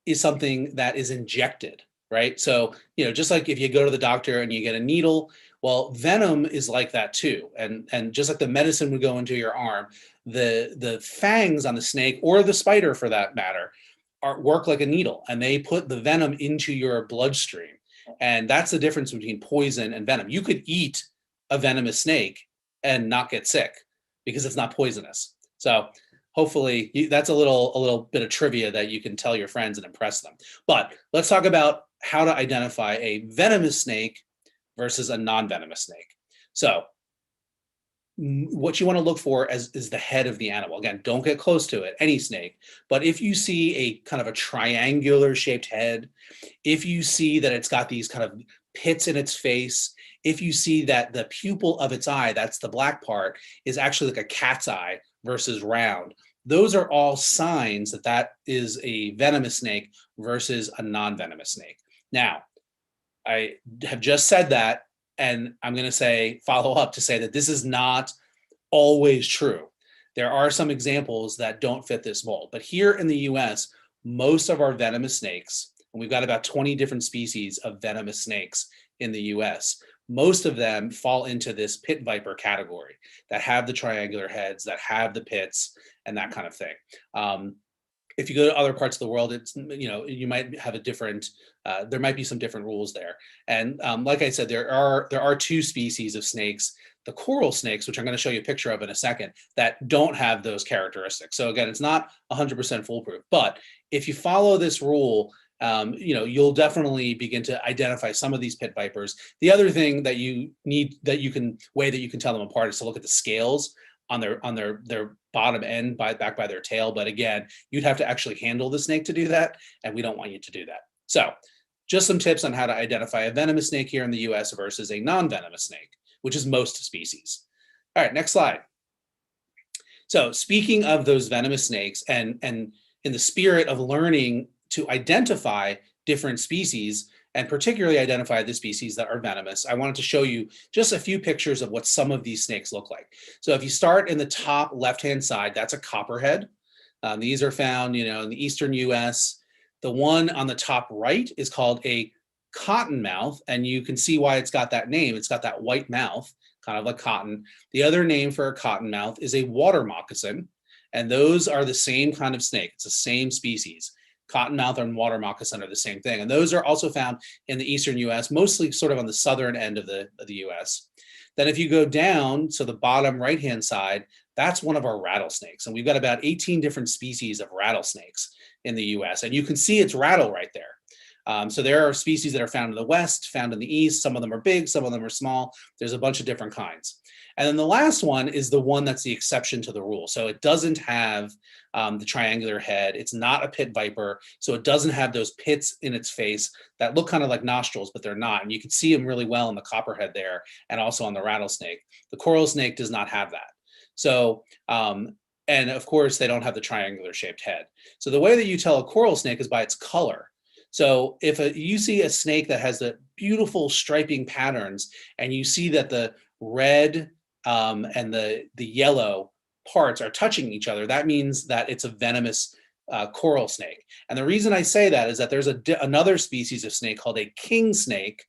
is something that is injected, right? So, just like if you go to the doctor and you get a needle, well, venom is like that too. And just like the medicine would go into your arm, the fangs on the snake, or the spider for that matter, work like a needle, and they put the venom into your bloodstream. And that's the difference between poison and venom. You could eat a venomous snake and not get sick because it's not poisonous. So hopefully that's a little bit of trivia that you can tell your friends and impress them. But let's talk about how to identify a venomous snake versus a non-venomous snake. So what you want to look for is the head of the animal. Again, don't get close to it, any snake. But if you see a kind of a triangular shaped head, if you see that it's got these kind of pits in its face, if you see that the pupil of its eye, that's the black part, is actually like a cat's eye versus round, those are all signs that that is a venomous snake versus a non-venomous snake. Now, I have just said that, and I'm going to follow up to say that this is not always true. There are some examples that don't fit this mold. But here in the US, most of our venomous snakes, and we've got about 20 different species of venomous snakes in the US, most of them fall into this pit viper category that have the triangular heads, that have the pits, and that kind of thing. If you go to other parts of the world, it's, you might have a different, there might be some different rules there. And like I said, there are two species of snakes, the coral snakes, which I'm going to show you a picture of in a second, that don't have those characteristics. So again, it's not 100% foolproof, but if you follow this rule, you'll definitely begin to identify some of these pit vipers. The other thing that you can tell them apart is to look at the scales on their bottom end back by their tail. But again, you'd have to actually handle the snake to do that, and we don't want you to do that. So just some tips on how to identify a venomous snake here in the US versus a non-venomous snake, which is most species. All right, next slide. So speaking of those venomous snakes, and in the spirit of learning to identify different species, and particularly identify the species that are venomous, I wanted to show you just a few pictures of what some of these snakes look like. So if you start in the top left-hand side, that's a copperhead. These are found, in the eastern US. The one on the top right is called a cottonmouth, and you can see why it's got that name. It's got that white mouth, kind of like cotton. The other name for a cottonmouth is a water moccasin, and those are the same kind of snake. It's the same species. Cottonmouth and water moccasin are the same thing. And those are also found in the eastern US, mostly sort of on the southern end of the US. Then if you go down, so the bottom right-hand side, that's one of our rattlesnakes. And we've got about 18 different species of rattlesnakes in the US. And you can see its rattle right there. So there are species that are found in the west, found in the east. Some of them are big, some of them are small. There's a bunch of different kinds. And then the last one is the one that's the exception to the rule. So it doesn't have the triangular head. It's not a pit viper. So it doesn't have those pits in its face that look kind of like nostrils, but they're not. And you can see them really well in the copperhead there, and also on the rattlesnake. The coral snake does not have that. So, and of course, they don't have the triangular shaped head. So the way that you tell a coral snake is by its color. So if you see a snake that has the beautiful striping patterns, and you see that the red and the yellow parts are touching each other, that means that it's a venomous coral snake. And the reason I say that is that there's another species of snake called a king snake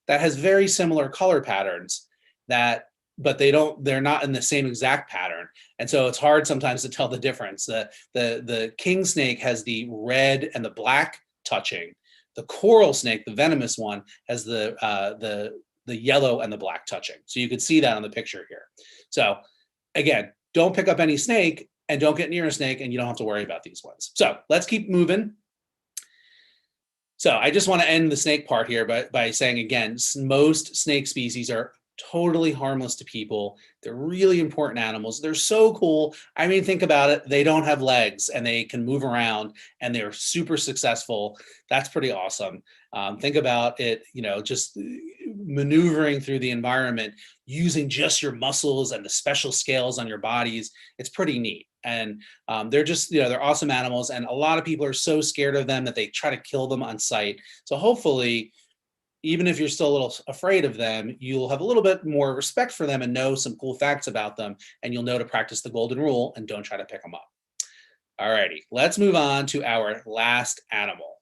that has very similar color patterns, but they're not in the same exact pattern. And so it's hard sometimes to tell the difference. The king snake has the red and the black touching. The coral snake, the venomous one, has the yellow and the black touching. So you can see that on the picture here. So again, don't pick up any snake, and don't get near a snake, and you don't have to worry about these ones. So let's keep moving. So I just want to end the snake part here by saying, again, most snake species are totally harmless to people. They're really important animals. They're so cool. I mean, think about it. They don't have legs, and they can move around, and they're super successful. That's pretty awesome. Think about it, just maneuvering through the environment using just your muscles and the special scales on your bodies. It's pretty neat. And they're just, they're awesome animals. And a lot of people are so scared of them that they try to kill them on sight. So hopefully even if you're still a little afraid of them, you'll have a little bit more respect for them and know some cool facts about them, and you'll know to practice the golden rule and don't try to pick them up. All righty, let's move on to our last animal.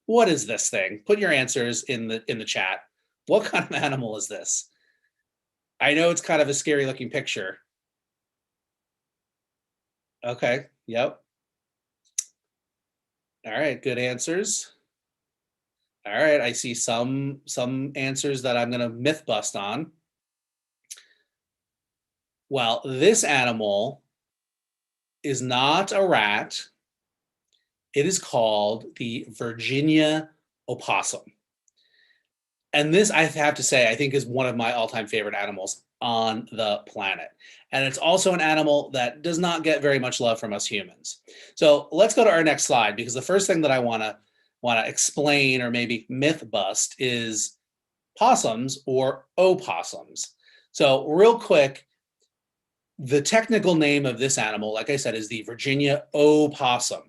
What is this thing? Put your answers in the chat. What kind of animal is this? I know it's kind of a scary looking picture. Okay, yep. All right, good answers. All right, I see some answers that I'm going to myth bust on. Well, this animal is not a rat. It is called the Virginia opossum. And this, I have to say, I think is one of my all-time favorite animals on the planet. And it's also an animal that does not get very much love from us humans. So let's go to our next slide, because the first thing that I want to explain or maybe myth bust is possums or opossums. So real quick, the technical name of this animal, like I said, is the Virginia opossum.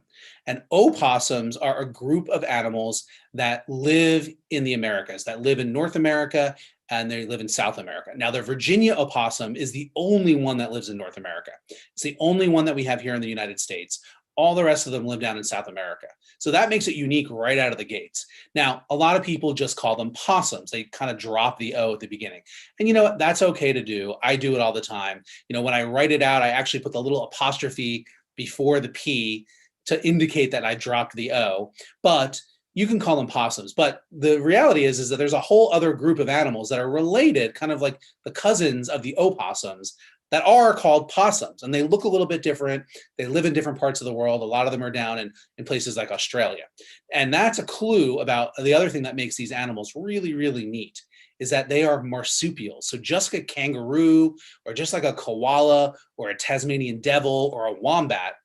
And opossums are a group of animals that live in the Americas, that live in North America, and they live in South America. Now, the Virginia opossum is the only one that lives in North America. It's the only one that we have here in the United States. All the rest of them live down in South America. So that makes it unique right out of the gates. Now, a lot of people just call them possums. They kind of drop the O at the beginning. And you know what? That's okay to do. I do it all the time. You know, when I write it out, I actually put the little apostrophe before the P to indicate that I dropped the O, but you can call them possums. But the reality is that there's a whole other group of animals that are related, kind of like the cousins of the opossums, that are called possums. And they look a little bit different. They live in different parts of the world. A lot of them are down in places like Australia. And that's a clue about the other thing that makes these animals really, really neat, is that they are marsupials. So just like a kangaroo, or just like a koala, or a Tasmanian devil, or a wombat,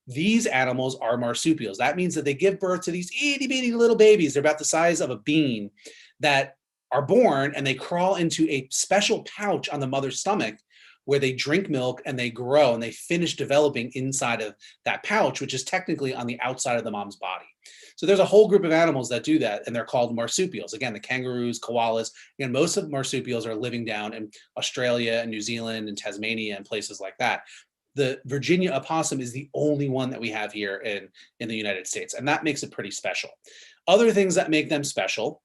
these animals are marsupials. That means that they give birth to these itty bitty little babies. They're about the size of a bean, that are born, and they crawl into a special pouch on the mother's stomach where they drink milk and they grow and they finish developing inside of that pouch, which is technically on the outside of the mom's body. So there's a whole group of animals that do that, and they're called marsupials. Again, the kangaroos, koalas, again, most of marsupials are living down in Australia and New Zealand and Tasmania and places like that. The Virginia opossum is the only one that we have here in the United States, and that makes it pretty special. Other things that make them special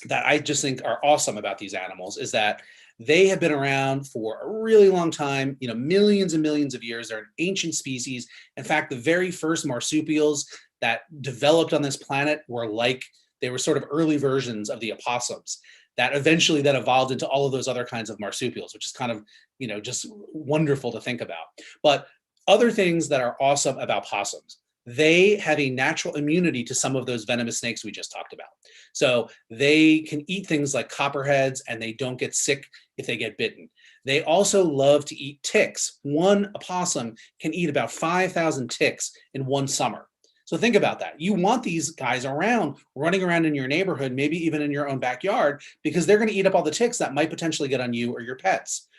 that I just think are awesome about these animals is that they have been around for a really long time, you know, millions and millions of years. They're an ancient species. In fact, the very first marsupials that developed on this planet they were sort of early versions of the opossums that eventually evolved into all of those other kinds of marsupials, which is kind of, you know, just wonderful to think about. But other things that are awesome about possums, they have a natural immunity to some of those venomous snakes we just talked about. So they can eat things like copperheads, and they don't get sick if they get bitten. They also love to eat ticks. One opossum can eat about 5,000 ticks in one summer. So think about that. You want these guys around, running around in your neighborhood, maybe even in your own backyard, because they're going to eat up all the ticks that might potentially get on you or your pets.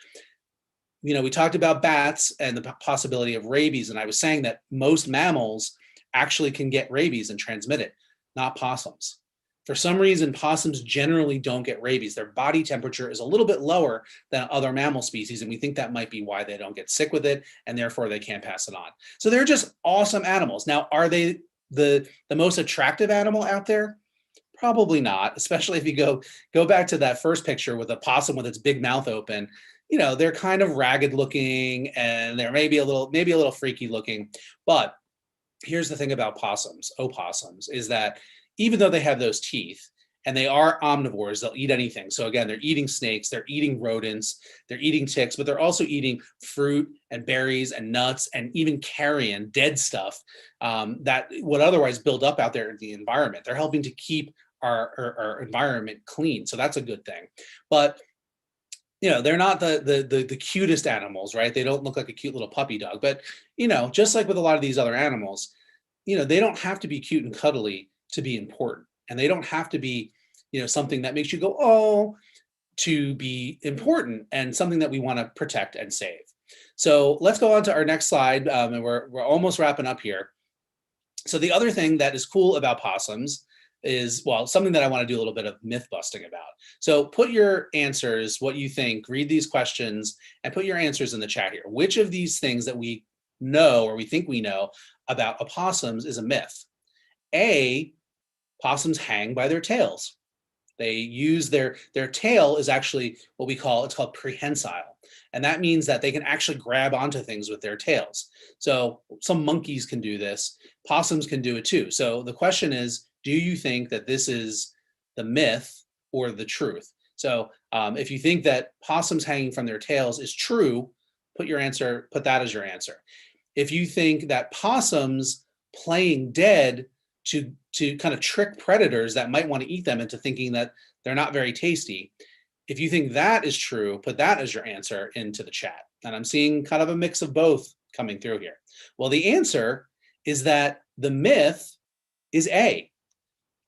You know, we talked about bats and the possibility of rabies, and I was saying that most mammals actually can get rabies and transmit it, not possums. For some reason, possums generally don't get rabies. Their body temperature is a little bit lower than other mammal species, and we think that might be why they don't get sick with it, and therefore they can't pass it on. So they're just awesome animals. Now, are they the most attractive animal out there? Probably not, especially if you go back to that first picture with a possum with its big mouth open. You know, they're kind of ragged looking, and they're maybe a little freaky looking. But here's the thing about opossums, is that even though they have those teeth and they are omnivores, they'll eat anything. So again, they're eating snakes, they're eating rodents, they're eating ticks, but they're also eating fruit and berries and nuts and even carrion, dead stuff that would otherwise build up out there in the environment. They're helping to keep our environment clean. So that's a good thing. But you know, they're not the cutest animals, right? They don't look like a cute little puppy dog. But, you know, just like with a lot of these other animals, you know, they don't have to be cute and cuddly to be important. And they don't have to be, you know, something that makes you go, oh, to be important and something that we want to protect and save. So let's go on to our next slide. And we're almost wrapping up here. So the other thing that is cool about possums, is, well, something that I want to do a little bit of myth busting about. So put your answers, what you think, read these questions, and put your answers in the chat here. Which of these things that we know or we think we know about opossums is a myth? A, possums hang by their tails. They use their tail is actually what it's called prehensile. And that means that they can actually grab onto things with their tails. So some monkeys can do this. Possums can do it too. So the question is, do you think that this is the myth or the truth? So if you think that possums hanging from their tails is true, put that as your answer. If you think that possums playing dead to kind of trick predators that might want to eat them into thinking that they're not very tasty, if you think that is true, put that as your answer into the chat. And I'm seeing kind of a mix of both coming through here. Well, the answer is that the myth is A.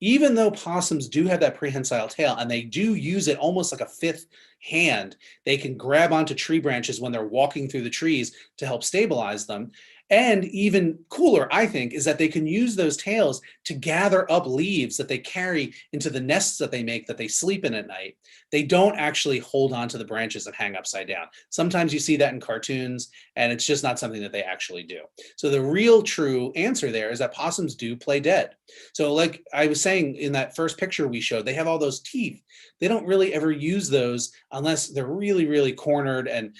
Even though possums do have that prehensile tail and they do use it almost like a fifth hand, they can grab onto tree branches when they're walking through the trees to help stabilize them. And even cooler, I think, is that they can use those tails to gather up leaves that they carry into the nests that they make that they sleep in at night. They don't actually hold on to the branches and hang upside down. Sometimes you see that in cartoons, and it's just not something that they actually do. So the real true answer there is that possums do play dead. So like I was saying in that first picture we showed, they have all those teeth. They don't really ever use those unless they're really, really cornered and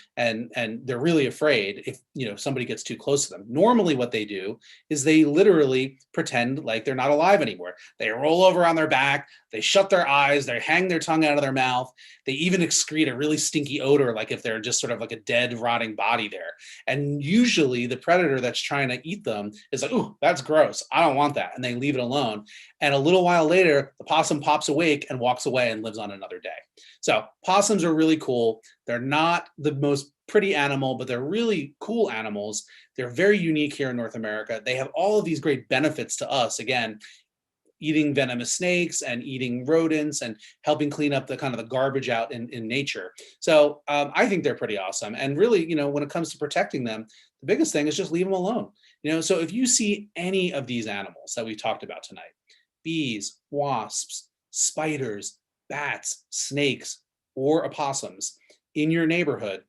they're really afraid if somebody gets too close to them. Normally what they do is they literally pretend like they're not alive anymore. They roll over on their back, they shut their eyes, they hang their tongue out of their mouth. They even excrete a really stinky odor, like if they're just sort of like a dead, rotting body there. And usually the predator that's trying to eat them is like, "Ooh, that's gross. I don't want that." And they leave it alone. And a little while later, the possum pops awake and walks away and lives on another day. So possums are really cool. They're not the most pretty animal, but they're really cool animals. They're very unique here in North America. They have all of these great benefits to us. Again, eating venomous snakes and eating rodents and helping clean up the kind of the garbage out in nature. So I think they're pretty awesome. And really, when it comes to protecting them, the biggest thing is just leave them alone. So if you see any of these animals that we talked about tonight, bees, wasps, spiders, bats, snakes, or opossums in your neighborhood,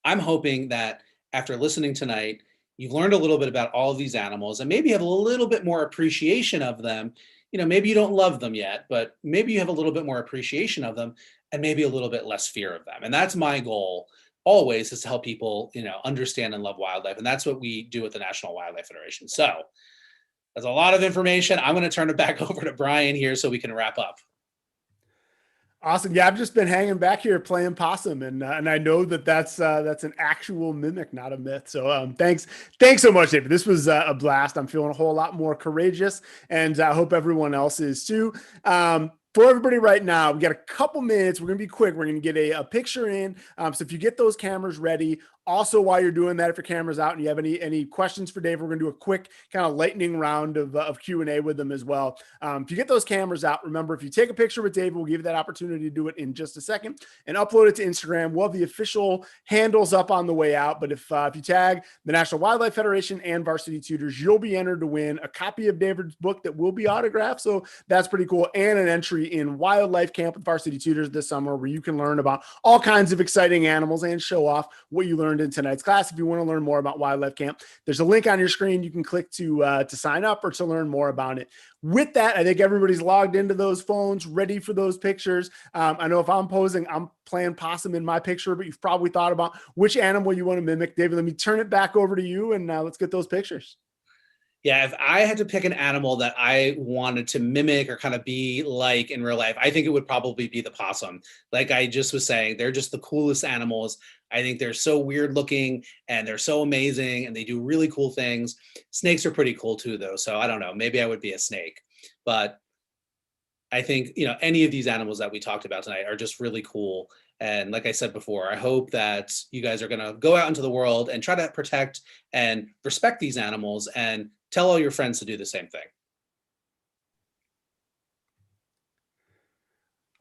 I'm hoping that after listening tonight, you've learned a little bit about all of these animals and maybe have a little bit more appreciation of them. Maybe you don't love them yet, but maybe you have a little bit more appreciation of them and maybe a little bit less fear of them. And that's my goal always, is to help people, understand and love wildlife. And that's what we do at the National Wildlife Federation. So that's a lot of information. I'm going to turn it back over to Brian here so we can wrap up. Awesome. Yeah, I've just been hanging back here playing possum, and I know that's an actual mimic, not a myth. So thanks so much, David. This was a blast. I'm feeling a whole lot more courageous, and I hope everyone else is too. For everybody right now, we got a couple minutes. We're going to be quick. We're going to get a picture in. So if you get those cameras ready, also while you're doing that, if your camera's out and you have any questions for Dave, we're going to do a quick kind of lightning round of Q&A with them as well. If you get those cameras out, remember, if you take a picture with Dave, we'll give you that opportunity to do it in just a second and upload it to Instagram. We'll have the official handles up on the way out. But if you tag the National Wildlife Federation and Varsity Tutors, you'll be entered to win a copy of David's book that will be autographed. So that's pretty cool. And an entry in Wildlife Camp with Varsity Tutors this summer, where you can learn about all kinds of exciting animals and show off what you learned in tonight's class. If you want to learn more about Wildlife Camp, there's a link on your screen. You can click to sign up or to learn more about it. With that, I think everybody's logged into those phones, ready for those pictures. I know if I'm posing, I'm playing possum in my picture, but you've probably thought about which animal you want to mimic. David, let me turn it back over to you, and let's get those pictures. Yeah, if I had to pick an animal that I wanted to mimic or kind of be like in real life, I think it would probably be the possum. Like I just was saying, they're just the coolest animals. I think they're so weird looking and they're so amazing and they do really cool things. Snakes are pretty cool too, though. So I don't know, maybe I would be a snake. But I think, any of these animals that we talked about tonight are just really cool. And like I said before, I hope that you guys are going to go out into the world and try to protect and respect these animals and tell all your friends to do the same thing.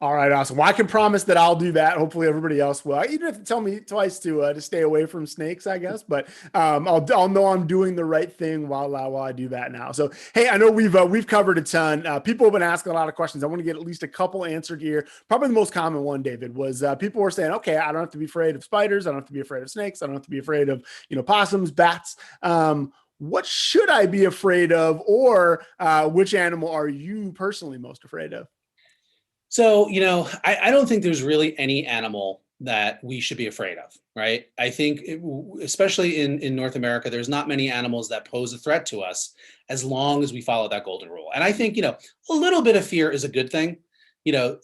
All right, awesome. Well, I can promise that I'll do that. Hopefully, everybody else will. You don't have to tell me twice to stay away from snakes, I guess. But I'll know I'm doing the right thing while I do that now. So, hey, I know we've covered a ton. People have been asking a lot of questions. I want to get at least a couple answered here. Probably the most common one, David, was people were saying, okay, I don't have to be afraid of spiders. I don't have to be afraid of snakes. I don't have to be afraid of possums, bats. What should I be afraid of, or which animal are you personally most afraid of? So, I don't think there's really any animal that we should be afraid of, right? I think, especially in North America, there's not many animals that pose a threat to us as long as we follow that golden rule. And I think, a little bit of fear is a good thing.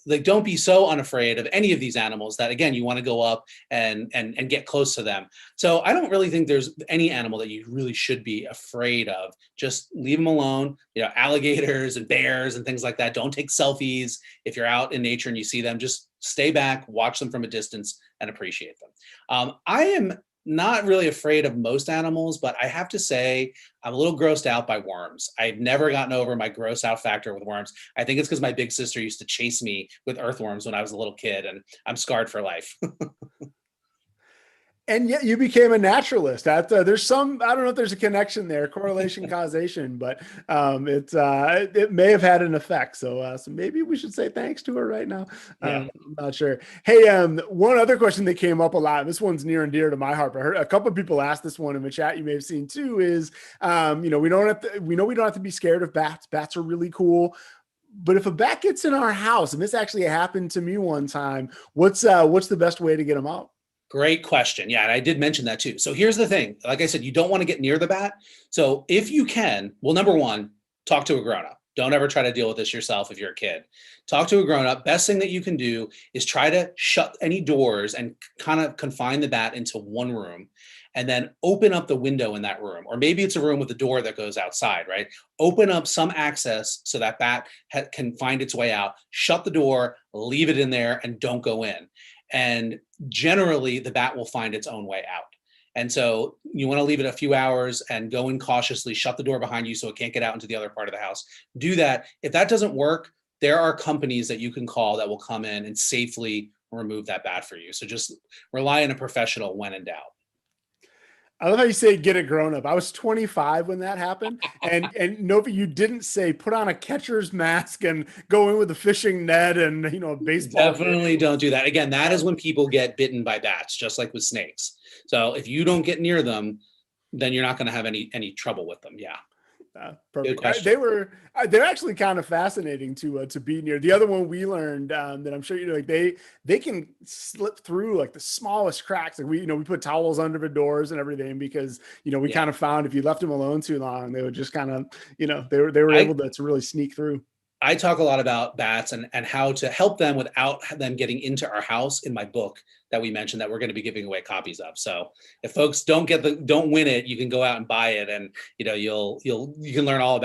Like, don't be so unafraid of any of these animals that, again, you want to go up and get close to them. So I don't really think there's any animal that you really should be afraid of. Just leave them alone. Alligators and bears and things like that. Don't take selfies. If you're out in nature and you see them, just stay back, watch them from a distance, and appreciate them. I am not really afraid of most animals, but I have to say I'm a little grossed out by worms. I've never gotten over my gross out factor with worms. I think it's because my big sister used to chase me with earthworms when I was a little kid, and I'm scarred for life. And yet you became a naturalist. There's some, I don't know if there's a connection there, correlation, causation, but it may have had an effect. So maybe we should say thanks to her right now. Yeah. I'm not sure. Hey, one other question that came up a lot, this one's near and dear to my heart. I heard a couple of people ask this one in the chat, you may have seen too, is, we know we don't have to be scared of bats. Bats are really cool. But if a bat gets in our house, and this actually happened to me one time, what's the best way to get them out? Great question. Yeah, and I did mention that too. So here's the thing. Like I said, you don't want to get near the bat. So if you can, well, number one, talk to a grown-up. Don't ever try to deal with this yourself if you're a kid. Talk to a grown-up. Best thing that you can do is try to shut any doors and kind of confine the bat into one room, and then open up the window in that room. Or maybe it's a room with a door that goes outside, right? Open up some access so that bat can find its way out. Shut the door, leave it in there, and don't go in. And generally, the bat will find its own way out. And so you want to leave it a few hours and go in cautiously, shut the door behind you so it can't get out into the other part of the house. Do that. If that doesn't work, there are companies that you can call that will come in and safely remove that bat for you. So just rely on a professional when in doubt. I love how you say get a grown up. I was 25 when that happened. And Nova, you didn't say put on a catcher's mask and go in with a fishing net and a baseball. Definitely don't do that. Again, that is when people get bitten by bats, just like with snakes. So if you don't get near them, then you're not going to have any trouble with them. Yeah. Perfect. They're actually kind of fascinating to be near. The other one we learned that I'm sure like they can slip through like the smallest cracks. Like we put towels under the doors and everything because we kind of found if you left them alone too long, they would just kind of they were able to really sneak through. I talk a lot about bats and how to help them without them getting into our house in my book that we mentioned that we're going to be giving away copies of. So if folks don't win it, you can go out and buy it, and you can learn all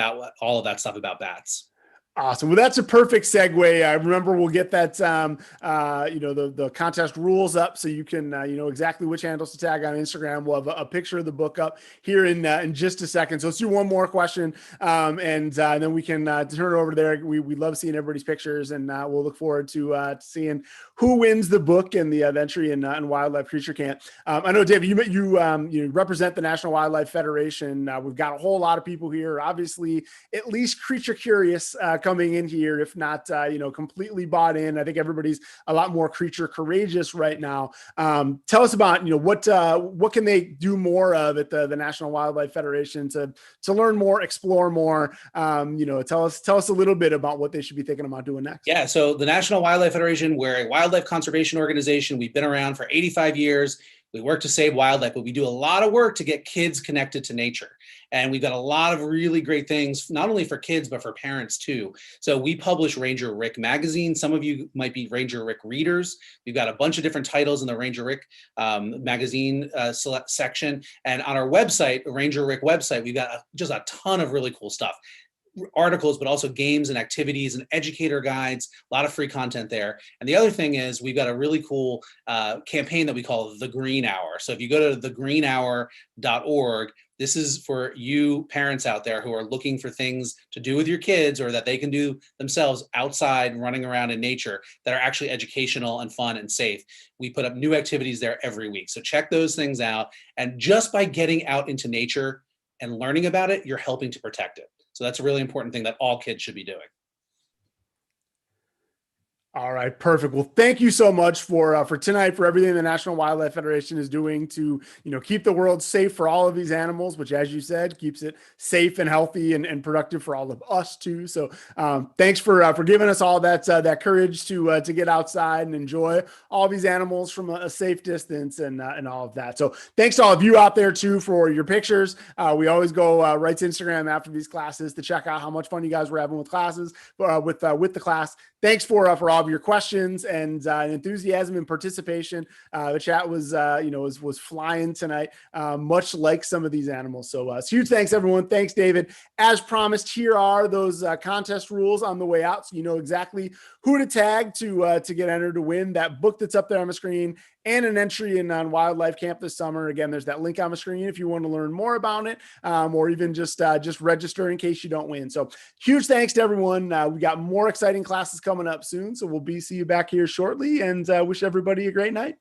of that stuff about bats. Awesome. Well, that's a perfect segue. I remember we'll get that, the contest rules up so you can, know exactly which handles to tag on Instagram. We'll have a picture of the book up here in just a second. So let's do one more question, and then we can turn it over there. We love seeing everybody's pictures, and we'll look forward to seeing who wins the book and the entry in Wildlife Creature Camp. I know, David, you represent the National Wildlife Federation. We've got a whole lot of people here, obviously, at least creature curious. Coming in here, if not, completely bought in. I think everybody's a lot more creature courageous right now. Tell us about, what can they do more of at the National Wildlife Federation to learn more, explore more. Tell us a little bit about what they should be thinking about doing next. Yeah. So the National Wildlife Federation, we're a wildlife conservation organization. We've been around for 85 years. We work to save wildlife, but we do a lot of work to get kids connected to nature. And we've got a lot of really great things, not only for kids, but for parents too. So we publish Ranger Rick magazine. Some of you might be Ranger Rick readers. We've got a bunch of different titles in the Ranger Rick magazine section. And on our website, Ranger Rick website, we've got just a ton of really cool stuff. articles, but also games and activities and educator guides, a lot of free content there. And the other thing is we've got a really cool campaign that we call the Green Hour. So if you go to thegreenhour.org, this is for you parents out there who are looking for things to do with your kids or that they can do themselves outside running around in nature that are actually educational and fun and safe. We put up new activities there every week. So check those things out. And just by getting out into nature and learning about it, you're helping to protect it. So that's a really important thing that all kids should be doing. All right, perfect. Well, thank you so much for tonight, for everything the National Wildlife Federation is doing to, keep the world safe for all of these animals, which, as you said, keeps it safe and healthy and productive for all of us too. So, thanks for giving us all that courage to get outside and enjoy all these animals from a safe distance and all of that. So, thanks to all of you out there too for your pictures. We always go right to Instagram after these classes to check out how much fun you guys were having with classes, with the class. Thanks for all of your questions and enthusiasm and participation. The chat was was flying tonight, much like some of these animals. So huge thanks, everyone. Thanks, David. As promised, here are those contest rules on the way out, so you know exactly who to tag to get entered to win that book that's up there on the screen and an entry in on Wildlife Camp this summer. Again, there's that link on the screen if you want to learn more about it, or even just register in case you don't win. So huge thanks to everyone. We got more exciting classes coming up soon, so we'll see you back here shortly, and wish everybody a great night.